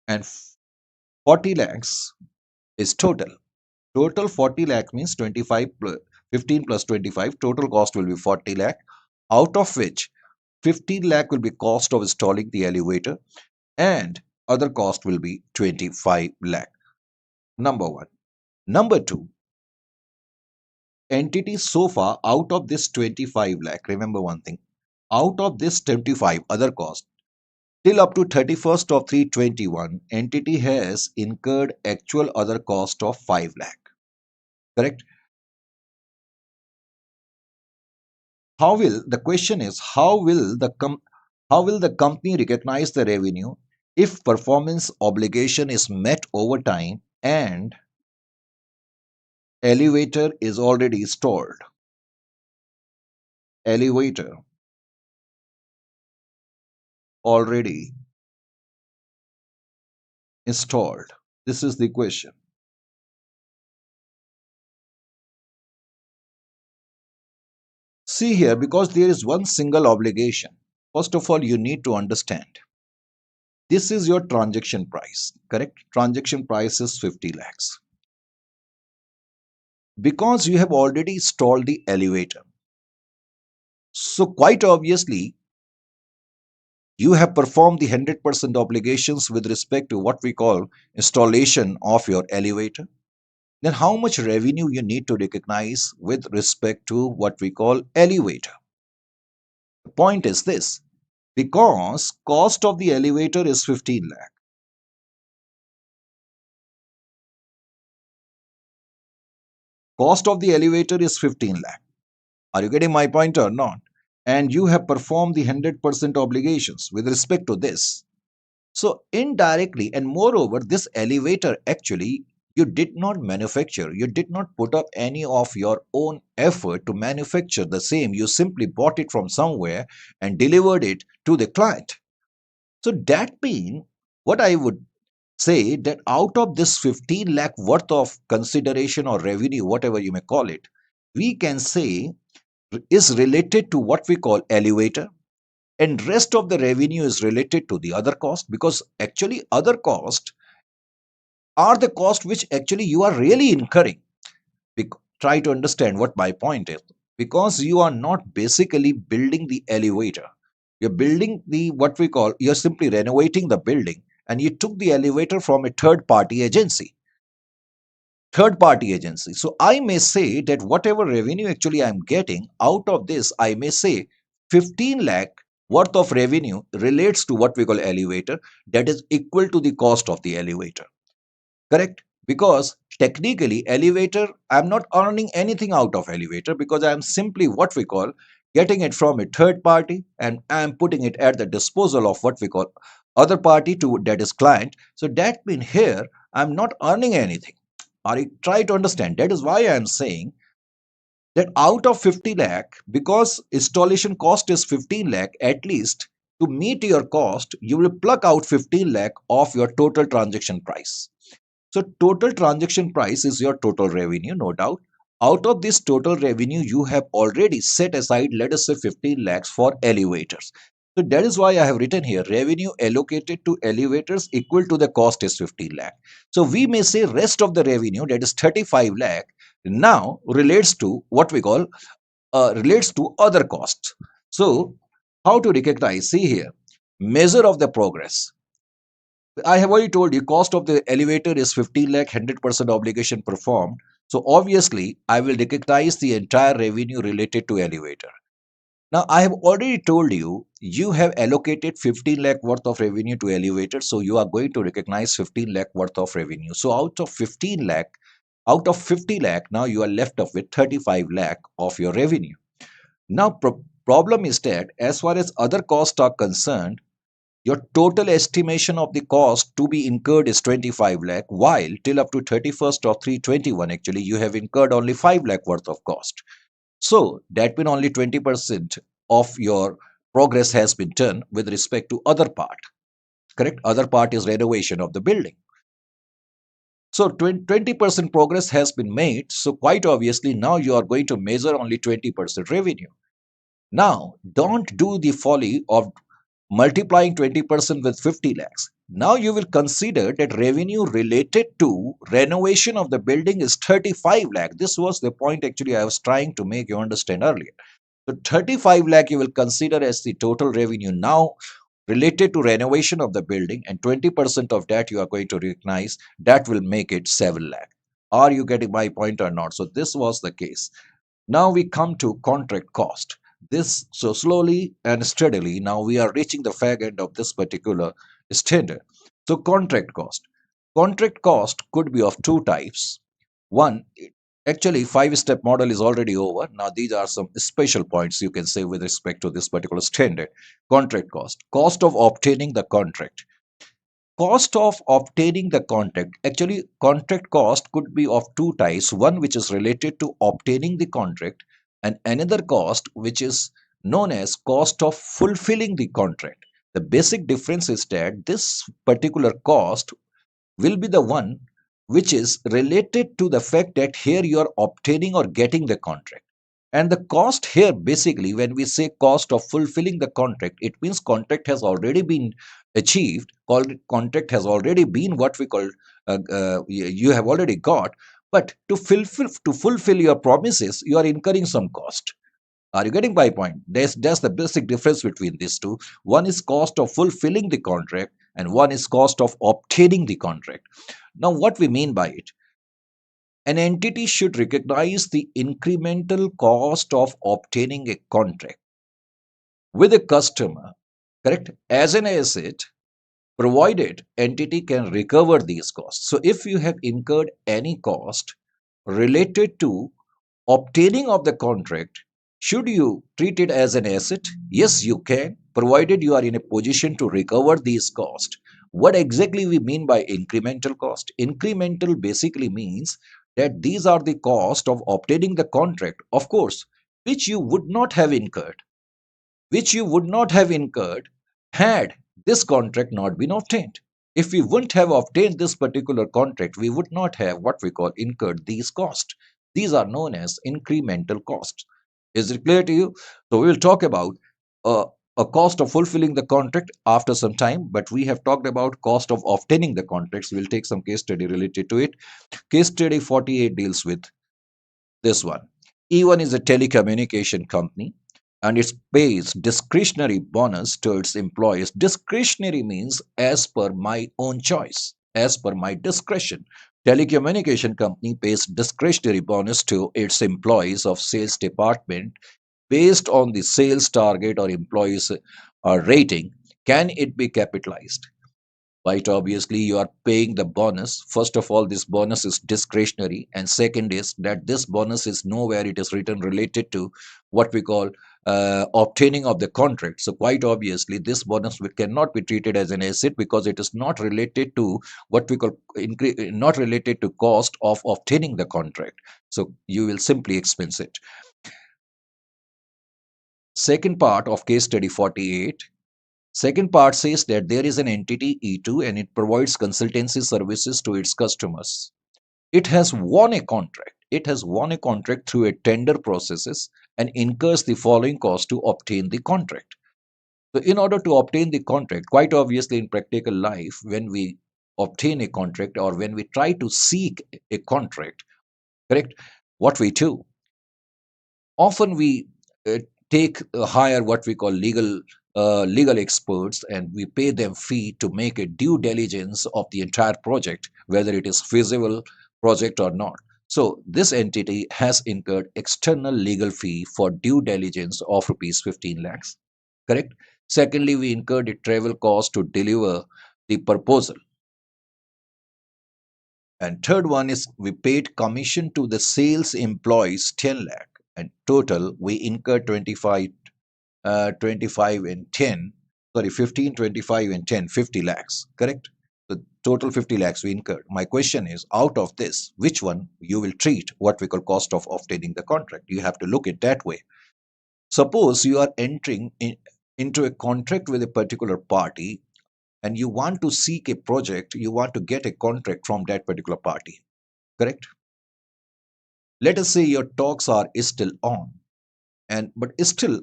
and 40 lakhs is total 40 lakh means 25 15 plus 25, total cost will be 40 lakh, out of which 15 lakh will be cost of installing the elevator and other cost will be 25 lakh. Number one. Number two, entity so far out of this 25 lakh, remember one thing, Out of this 25 other cost, till up to 31st of 3/21, entity has incurred actual other cost of 5 lakh. Correct? The question is, how will the company recognize the revenue if performance obligation is met over time and elevator is already installed? Elevator already installed. This is the question. See here, because there is one single obligation. First of all, you need to understand this is your transaction price, correct? Transaction price is 50 lakhs. Because you have already installed the elevator, so quite obviously, you have performed the 100% obligations with respect to what we call installation of your elevator. Then how much revenue you need to recognize with respect to what we call elevator? The point is this, because cost of the elevator is 15 lakh. Cost of the elevator is 15 lakh. Are you getting my point or not? And you have performed the 100% obligations with respect to this. So indirectly, and moreover, this elevator actually you did not manufacture. You did not put up any of your own effort to manufacture the same. You simply bought it from somewhere and delivered it to the client. So that means what I would say that out of this 15 lakh worth of consideration or revenue, whatever you may call it, we can say is related to what we call elevator, and rest of the revenue is related to the other cost, because actually other cost are the cost which actually you are really incurring. Try to understand what my point is, because you are not basically building the elevator, you're building the what we call, you're simply renovating the building, and you took the elevator from a third party agency. So I may say that whatever revenue actually I'm getting out of this, I may say 15 lakh worth of revenue relates to what we call elevator, that is equal to the cost of the elevator. Correct? Because technically elevator, I'm not earning anything out of elevator, because I'm simply what we call getting it from a third party and I'm putting it at the disposal of what we call other party, to that is client. So that means here I'm not earning anything. Are you try to understand? That is why I am saying that out of 50 lakh, because installation cost is 15 lakh, at least to meet your cost, you will pluck out 15 lakh of your total transaction price. So total transaction price is your total revenue, no doubt. Out of this total revenue, you have already set aside, let us say 15 lakhs for elevators. So that is why I have written here revenue allocated to elevators equal to the cost is 15 lakh. So we may say rest of the revenue, that is 35 lakh, now relates to what we call relates to other costs. So how to recognize? See here, measure of the progress. I have already told you cost of the elevator is 15 lakh, 100% obligation performed. So obviously, I will recognize the entire revenue related to elevator. Now, I have already told you, you have allocated 15 lakh worth of revenue to elevator. So you are going to recognize 15 lakh worth of revenue. So out of 50 lakh, now you are left up with 35 lakh of your revenue. Now, problem is that as far as other costs are concerned, your total estimation of the cost to be incurred is 25 lakh, while till up to 31st of 3/21, actually, you have incurred only 5 lakh worth of cost. So that means only 20% of your progress has been done with respect to other part. Correct? Other part is renovation of the building. So 20% progress has been made. So quite obviously, now you are going to measure only 20% revenue. Now, don't do the folly of multiplying 20% with 50 lakhs. Now you will consider that revenue related to renovation of the building is 35 lakh. This was the point actually I was trying to make you understand earlier. So 35 lakh you will consider as the total revenue now related to renovation of the building, and 20% of that you are going to recognize. That will make it 7 lakh. Are you getting my point or not? So this was the case. Now we come to contract cost. This, so slowly and steadily, now we are reaching the fag end of this particular standard. So contract cost could be of two types. One, actually, five-step model is already over. Now, these are some special points you can say with respect to this particular standard. Contract cost of obtaining the contract. Cost of obtaining the contract. Actually, contract cost could be of two types. One which is related to obtaining the contract, and another cost which is known as cost of fulfilling the contract. The basic difference is that this particular cost will be the one which is related to the fact that here you are obtaining or getting the contract. And the cost here, basically, when we say cost of fulfilling the contract, it means contract has already been achieved, called contract has already been what we call you have already got, but to fulfill your promises, you are incurring some cost. Are you getting my point? That's the basic difference between these two. One is cost of fulfilling the contract, and one is cost of obtaining the contract. Now, what we mean by it? An entity should recognize the incremental cost of obtaining a contract with a customer, correct, as an asset, provided entity can recover these costs. So, if you have incurred any cost related to obtaining of the contract, should you treat it as an asset? Yes, you can, provided you are in a position to recover these costs. What exactly we mean by incremental cost? Incremental basically means that these are the cost of obtaining the contract, of course, which you would not have incurred, which you would not have incurred had this contract not been obtained. If we wouldn't have obtained this particular contract, we would not have what we call incurred these costs. These are known as incremental costs. Is it clear to you? So we will talk about uh, a cost of fulfilling the contract after some time, but we have talked about cost of obtaining the contracts. We'll take some case study related to it. Case study 48 deals with this one. E1 is a telecommunication company and it pays discretionary bonus to its employees. Discretionary means as per my own choice, as per my discretion. Telecommunication company pays discretionary bonus to its employees of sales department based on the sales target or employees rating. Can it be capitalized? Right, obviously you are paying the bonus. First of all, this bonus is discretionary, and second is that this bonus is nowhere it is written related to what we call obtaining of the contract. So quite obviously this bonus cannot be treated as an asset because it is not related to what we call not related to cost of obtaining the contract. So you will simply expense it. Second part of case study 48. Second part says that there is an entity E2 and it provides consultancy services to its customers. It has won a contract. It has won a contract through a tender processes and incurs the following cost to obtain the contract. So in order to obtain the contract, quite obviously in practical life, when we obtain a contract or when we try to seek a contract, correct, what we do, often we uh, take hire what we call legal experts, and we pay them fee to make a due diligence of the entire project, whether it is feasible project or not. So this entity has incurred external legal fee for due diligence of rupees 15 lakhs, correct. Secondly, we incurred a travel cost to deliver the proposal, and third one is we paid commission to the sales employees 10 lakh, and total we incurred 25 and 10, sorry, 15, 25 and 10, 50 lakhs, correct? The total 50 lakhs we incurred. My question is, out of this, which one you will treat what we call cost of obtaining the contract? You have to look at that way. Suppose you are entering into a contract with a particular party and you want to seek a project, you want to get a contract from that particular party, correct? Let us say your talks are still on, and but still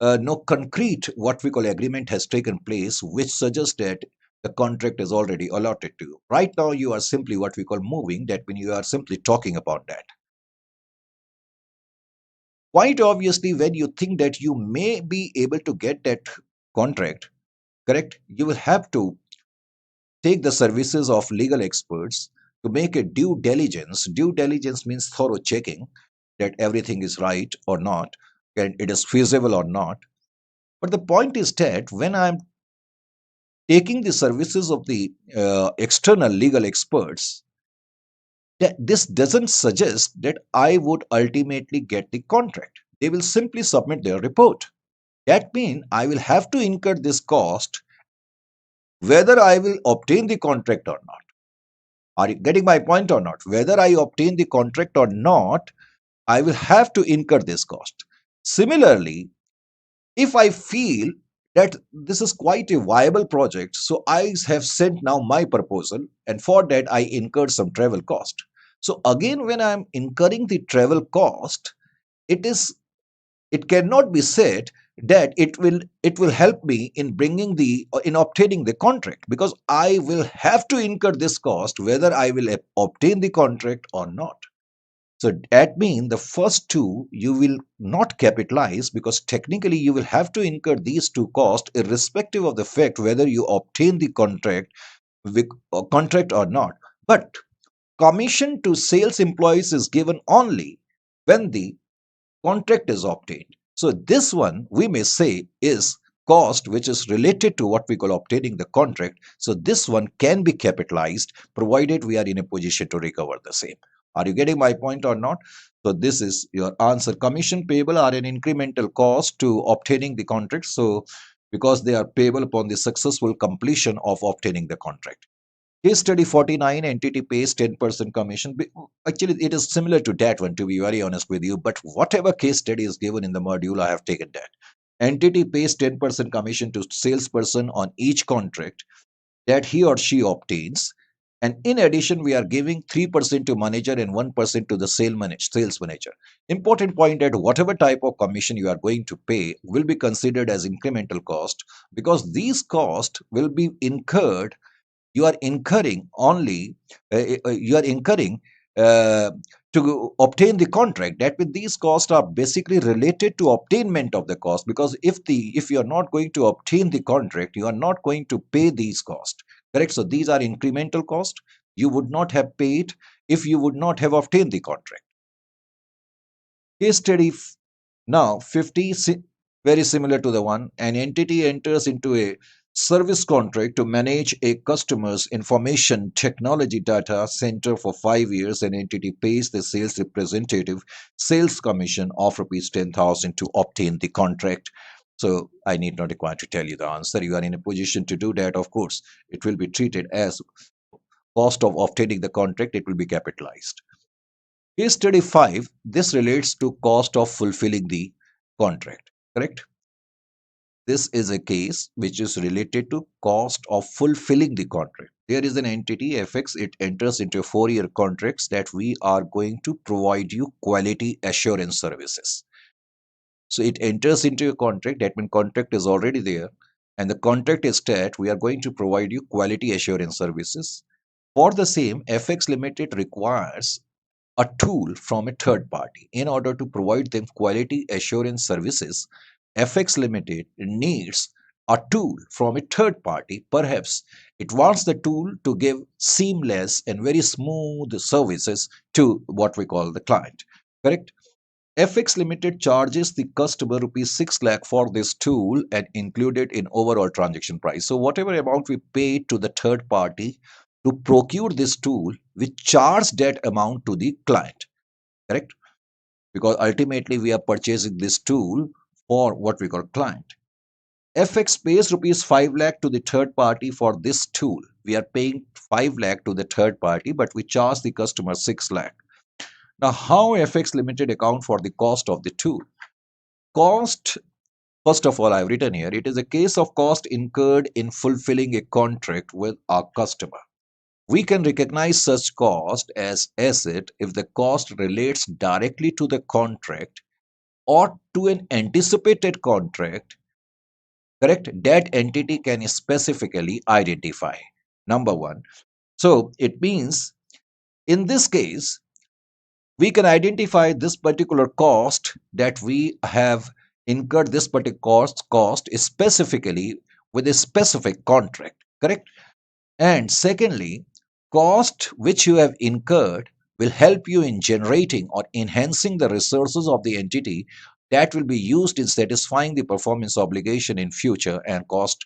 no concrete what we call agreement has taken place which suggests that the contract is already allotted to you. Right now you are simply what we call moving, that when you are simply talking about that. Quite obviously, when you think that you may be able to get that contract, correct, you will have to take the services of legal experts to make a due diligence. Due diligence means thorough checking that everything is right or not. and it is feasible or not. But the point is that when I'm taking the services of the external legal experts, that this doesn't suggest that I would ultimately get the contract. They will simply submit their report. That means I will have to incur this cost whether I will obtain the contract or not. Are you getting my point or not? Whether I obtain the contract or not, I will have to incur this cost. Similarly, if I feel that this is quite a viable project, so I have sent now my proposal, and for that I incurred some travel cost. So again, when I'm incurring the travel cost, it is it cannot be said that it will help me in bringing the in obtaining the contract, because I will have to incur this cost whether I will obtain the contract or not. So that means the first two you will not capitalize, because technically you will have to incur these two costs irrespective of the fact whether you obtain the contract or not. But commission to sales employees is given only when the contract is obtained. So this one we may say is cost which is related to what we call obtaining the contract. So this one can be capitalized provided we are in a position to recover the same. Are you getting my point or not? So this is your answer. Commission payable are an incremental cost to obtaining the contract. So because they are payable upon the successful completion of obtaining the contract. Case study 49, entity pays 10% commission. Actually, it is similar to that one, to be very honest with you. But whatever case study is given in the module, I have taken that. Entity pays 10% commission to salesperson on each contract that he or she obtains. And in addition, we are giving 3% to manager and 1% to the sales manager. Important point that whatever type of commission you are going to pay will be considered as incremental cost, because these costs will be incurred you are incurring only you are incurring uh, to obtain the contract. That means these costs are basically related to obtainment of the cost, because if you are not going to obtain the contract, you are not going to pay these costs, correct? So these are incremental costs you would not have paid if you would not have obtained the contract. Case study now 50, very similar to the one. An entity enters into a service contract to manage a customer's information technology data center for 5 years. An entity pays the sales representative sales commission of rupees 10,000 to obtain the contract. So I need not require to tell you the answer. You are in a position to do that. Of course, it will be treated as cost of obtaining the contract. It will be capitalized. Case study 5, this relates to cost of fulfilling the contract, correct? This is a case which is related to cost of fulfilling the contract. There is an entity, FX, it enters into a 4-year contracts that we are going to provide you quality assurance services. So it enters into a contract, that means contract is already there, and the contract is that we are going to provide you quality assurance services. For the same, FX Limited requires a tool from a third party. In order to provide them quality assurance services, FX Limited needs a tool from a third party. Perhaps it wants the tool to give seamless and very smooth services to what we call the client. Correct? FX Limited charges the customer rupees 6 lakh for this tool and included in overall transaction price. So whatever amount we pay to the third party to procure this tool, we charge that amount to the client. Correct? Because ultimately we are purchasing this tool for what we call client. FX pays rupees 5 lakh to the third party for this tool. We are paying 5 lakh to the third party, but we charge the customer 6 lakh. Now, how FX Limited account for the cost of the tool? Cost, first of all, I've written here, it is a case of cost incurred in fulfilling a contract with our customer. We can recognize such cost as asset if the cost relates directly to the contract or to an anticipated contract, correct? That entity can specifically identify. Number one. So it means in this case, we can identify this particular cost that we have incurred this particular cost specifically with a specific contract, correct? And secondly, cost which you have incurred will help you in generating or enhancing the resources of the entity that will be used in satisfying the performance obligation in future, and cost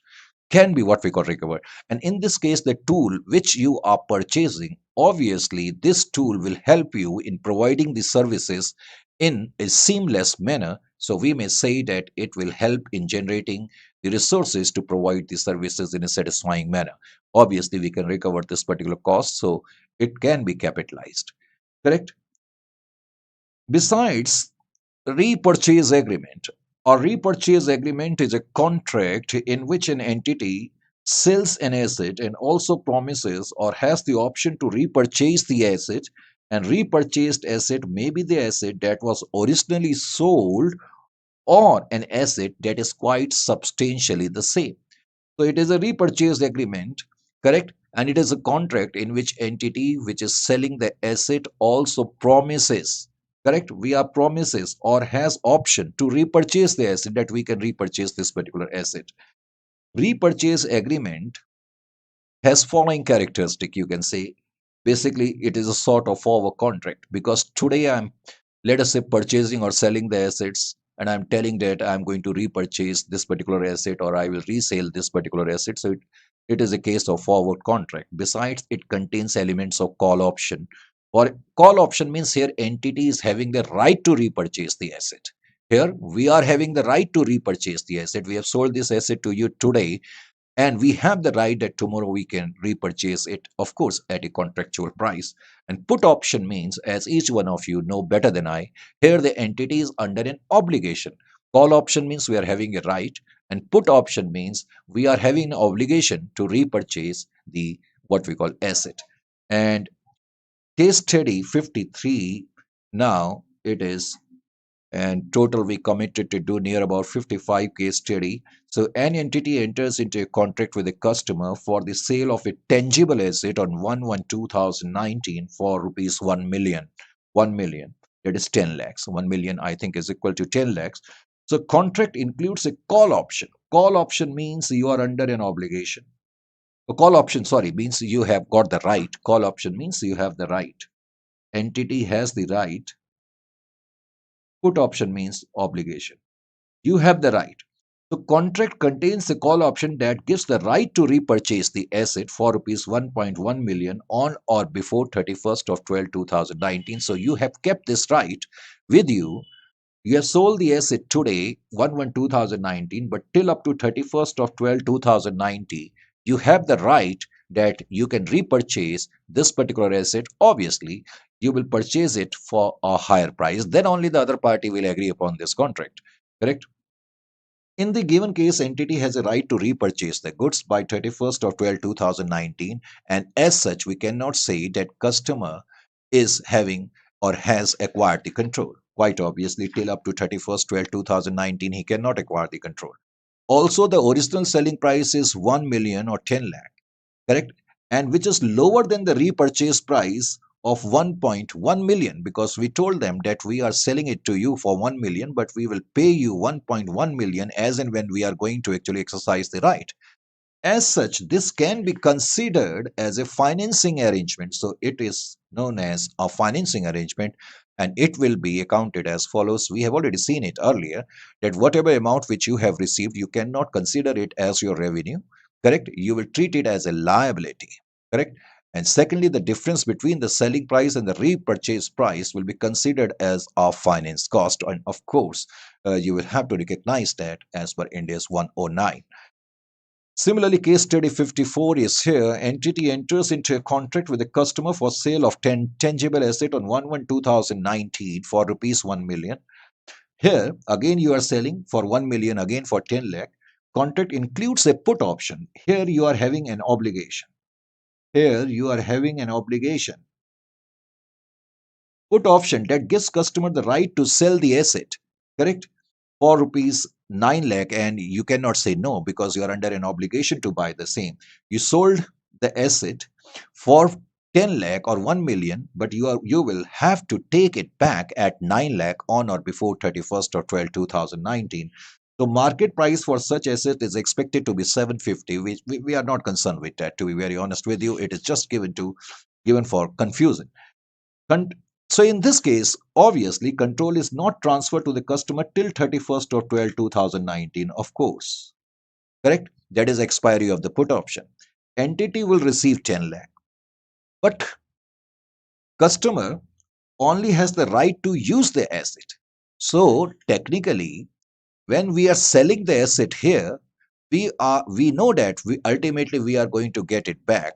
can be what we call recovered. And in this case, the tool which you are purchasing, obviously this tool will help you in providing the services in a seamless manner. So we may say that it will help in generating the resources to provide the services in a satisfying manner. Obviously we can recover this particular cost, so it can be capitalized, correct? Besides, repurchase agreement. A repurchase agreement is a contract in which an entity sells an asset and also promises or has the option to repurchase the asset. And repurchased asset may be the asset that was originally sold or an asset that is quite substantially the same. So it is a repurchase agreement, correct? And it is a contract in which entity which is selling the asset also promises, correct? We are promises or has option to repurchase the asset, that we can repurchase this particular asset. Repurchase agreement has following characteristic, you can say. Basically, it is a sort of forward contract, because today I'm, let us say, purchasing or selling the assets, and I'm telling that I'm going to repurchase this particular asset or I will resell this particular asset. So it is a case of forward contract. Besides, it contains elements of call option. Or call option means here entity is having the right to repurchase the asset. Here we are having the right to repurchase the asset. We have sold this asset to you today, and we have the right that tomorrow we can repurchase it, of course at a contractual price. And put option means, as each one of you know better than I, here the entity is under an obligation. Call option means we are having a right, and put option means we are having an obligation to repurchase the what we call asset. And case study 53, now it is, and total we committed to do near about 55 case study. So an entity enters into a contract with a customer for the sale of a tangible asset on 1/1/2019 for rupees 1 million. 1 million, that is 10 lakhs. 1 million I think is equal to 10 lakhs. So contract includes a call option. Call option means you are under an obligation. A call option, sorry, means you have got the right. Call option means you have the right. Entity has the right. Put option means obligation. You have the right. The contract contains a call option that gives the right to repurchase the asset for rupees 1.1 million on or before 31st of 12 2019. So you have kept this right with you. You have sold the asset today, 1/1/2019, but till up to 31st of 12 2090, you have the right that you can repurchase this particular asset. Obviously, you will purchase it for a higher price. Then only the other party will agree upon this contract. Correct? In the given case, entity has a right to repurchase the goods by 31st of 12 2019, and as such, we cannot say that customer is having or has acquired the control. Quite obviously, till up to 31st 12 2019, he cannot acquire the control. Also, the original selling price is 1 million or 10 lakh, correct? And which is lower than the repurchase price of 1.1 million, because we told them that we are selling it to you for 1 million, but we will pay you 1.1 million as and when we are going to actually exercise the right. As such, this can be considered as a financing arrangement. So it is known as a financing arrangement, and it will be accounted as follows. We have already seen it earlier, that whatever amount which you have received, you cannot consider it as your revenue, correct? You will treat it as a liability, correct? And secondly, the difference between the selling price and the repurchase price will be considered as a finance cost. And of course, you will have to recognize that as per India's 109. Similarly, case study 54 is here. Entity enters into a contract with a customer for sale of tangible asset on 1/1/2019 for rupees 1 million. Here, again, you are selling for 1 million, again for 10 lakh. Contract includes a put option. Here, you are having an obligation. Here, you are having an obligation. Put option that gives customer the right to sell the asset, correct? For rupees 9 lakh, and you cannot say no because you are under an obligation to buy the same. You sold the asset for 10 lakh or 1 million, but you will have to take it back at 9 lakh on or before 31st of 12 2019. So market price for such asset is expected to be 750, which we are not concerned with that, to be very honest with you. It is just given for confusion. Con- So in this case, obviously, control is not transferred to the customer till 31st of 12, 2019, of course. Correct? That is expiry of the put option. Entity will receive 10 lakh. But customer only has the right to use the asset. So technically, when we are selling the asset here, we know that we ultimately we are going to get it back.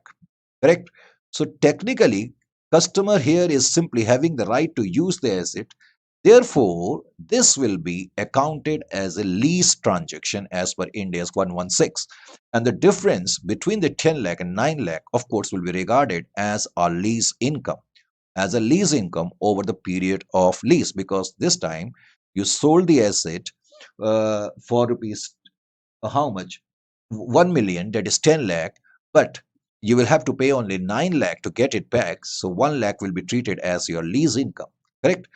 Correct? So technically, customer here is simply having the right to use the asset. Therefore, this will be accounted as a lease transaction as per India's 116. And the difference between the 10 lakh and 9 lakh, of course, will be regarded as a lease income, as a lease income over the period of lease, because this time you sold the asset for rupees how much? 1 million, that is 10 lakh, but you will have to pay only 9 lakh to get it back. So 1 lakh will be treated as your lease income. Correct?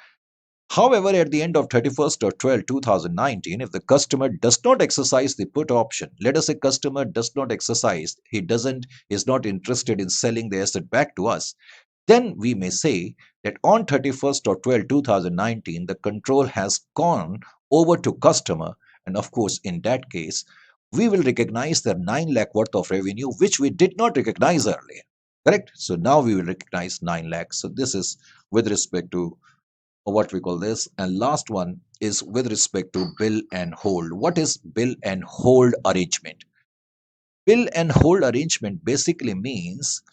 However, at the end of 31st or 12, 2019, if the customer does not exercise the put option, let us say customer does not exercise, is not interested in selling the asset back to us, then we may say that on 31st or 12, 2019, the control has gone over to customer. And of course, in that case, we will recognize the 9 lakh worth of revenue, which we did not recognize earlier. Correct? So now we will recognize 9 lakhs. So this is with respect to what we call this. And last one is with respect to bill and hold. What is bill and hold arrangement? Bill and hold arrangement basically means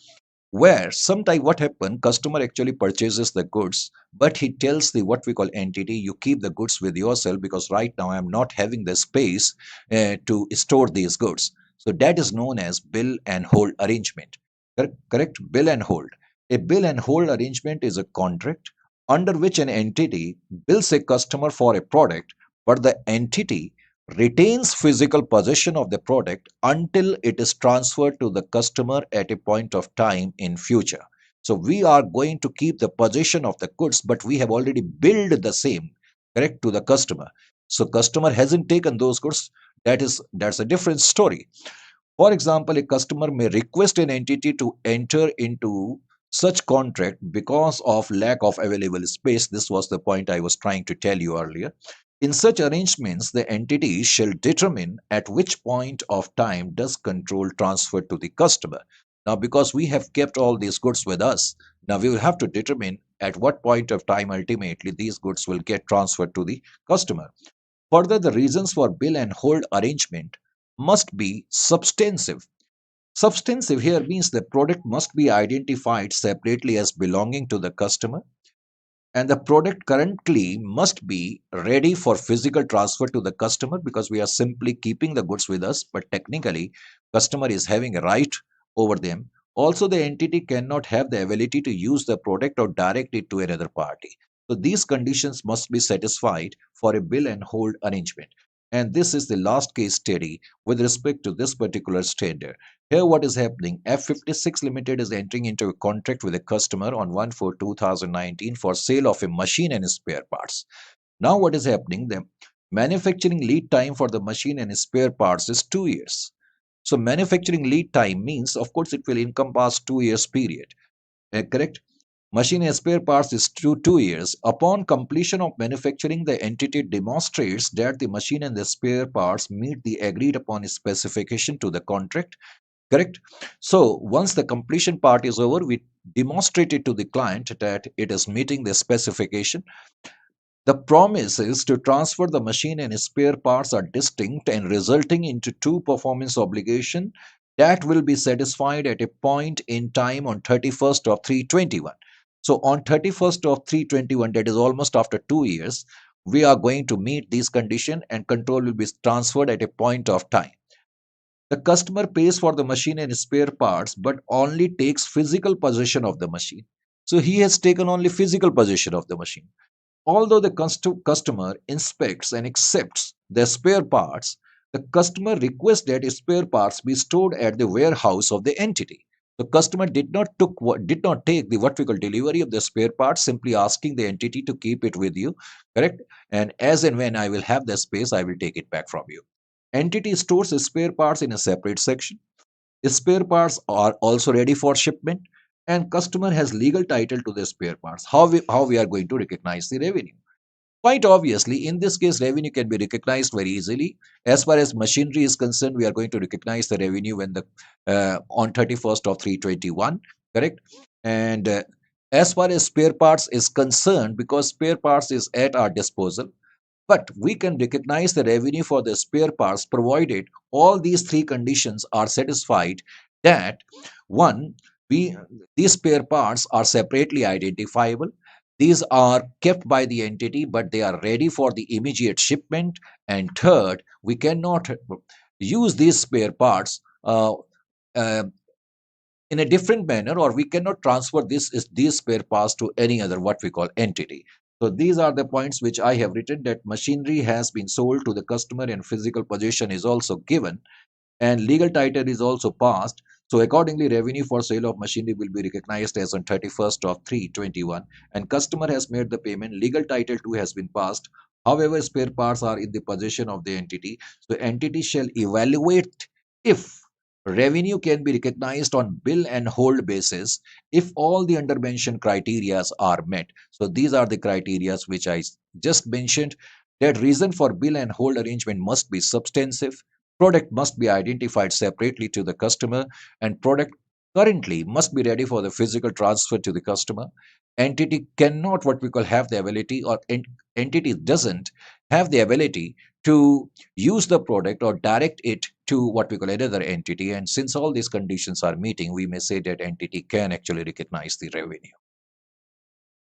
where sometime what happened, customer actually purchases the goods, but he tells the what we call entity, you keep the goods with yourself because right now I'm not having the space to store these goods. So that is known as bill and hold arrangement. Correct? Bill and hold. A bill and hold arrangement is a contract under which an entity bills a customer for a product, but the entity retains physical possession of the product until it is transferred to the customer at a point of time in future. So we are going to keep the possession of the goods, but we have already billed the same, correct, to the customer. So customer hasn't taken those goods. That's a different story. For example, a customer may request an entity to enter into such contract because of lack of available space. This was the point I was trying to tell you earlier. In such arrangements, the entity shall determine at which point of time does control transfer to the customer. Now, because we have kept all these goods with us, now we will have to determine at what point of time ultimately these goods will get transferred to the customer. Further, the reasons for bill and hold arrangement must be substantive. Substantive here means the product must be identified separately as belonging to the customer, and the product currently must be ready for physical transfer to the customer, because we are simply keeping the goods with us, but technically customer is having a right over them. Also, the entity cannot have the ability to use the product or direct it to another party. So these conditions must be satisfied for a bill and hold arrangement. And this is the last case study with respect to this particular standard. Here, what is happening? F56 Limited is entering into a contract with a customer on 1/4/2019 for sale of a machine and spare parts. Now, what is happening? The manufacturing lead time for the machine and spare parts is 2 years. So, manufacturing lead time means, of course, it will encompass 2 years period. Correct? Machine and spare parts is 2 years. Upon completion of manufacturing, the entity demonstrates that the machine and the spare parts meet the agreed upon specification to the contract. Correct? So once the completion part is over, we demonstrate it to the client that it is meeting the specification. The promise is to transfer the machine and spare parts are distinct and resulting into two performance obligation that will be satisfied at a point in time on 31st of 3/21. So on 31st of 3/21, that is almost after 2 years, we are going to meet these conditions and control will be transferred at a point of time. The customer pays for the machine and spare parts, but only takes physical possession of the machine. So he has taken only physical possession of the machine. Although the customer inspects and accepts the spare parts, the customer requests that spare parts be stored at the warehouse of the entity. The customer did not take the what we call delivery of the spare parts, simply asking the entity to keep it with you, correct? And as and when I will have the space, I will take it back from you. Entity stores spare parts in a separate section. Spare parts are also ready for shipment, and customer has legal title to the spare parts. How we are going to recognize the revenue? Quite obviously, in this case, revenue can be recognized very easily. As far as machinery is concerned, we are going to recognize the revenue when the on 31st of 321, correct? And as far as spare parts is concerned, because spare parts is at our disposal, but we can recognize the revenue for the spare parts provided all these three conditions are satisfied. That one, we these spare parts are separately identifiable. These are kept by the entity, but they are ready for the immediate shipment. And third, we cannot use these spare parts uh, in a different manner, or we cannot transfer these spare parts to any other what we call entity. So these are the points which I have written, that machinery has been sold to the customer and physical possession is also given and legal title is also passed. So accordingly, revenue for sale of machinery will be recognized as on 31st of 321, and customer has made the payment. Legal title too has been passed. However, spare parts are in the possession of the entity. So entity shall evaluate if revenue can be recognized on bill and hold basis if all the undermentioned criterias are met. So these are the criterias which I just mentioned. That reason for bill and hold arrangement must be substantive. Product must be identified separately to the customer, and product currently must be ready for the physical transfer to the customer. Entity cannot what we call have the ability, or entity doesn't have the ability to use the product or direct it to what we call another entity. And since all these conditions are meeting, we may say that entity can actually recognize the revenue.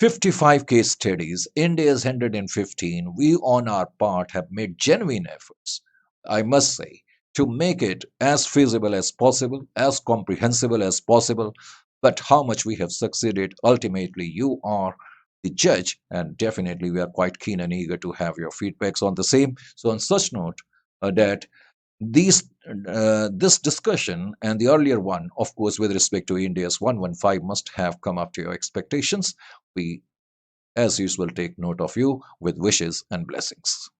55 case studies, India's 115. We, on our part, have made genuine efforts, I must say, to make it as feasible as possible, as comprehensible as possible. But how much we have succeeded, ultimately, you are the judge, and definitely we are quite keen and eager to have your feedbacks on the same. So, on such note, that these this discussion and the earlier one, of course, with respect to India's 115, must have come up to your expectations. We, as usual, take note of you with wishes and blessings.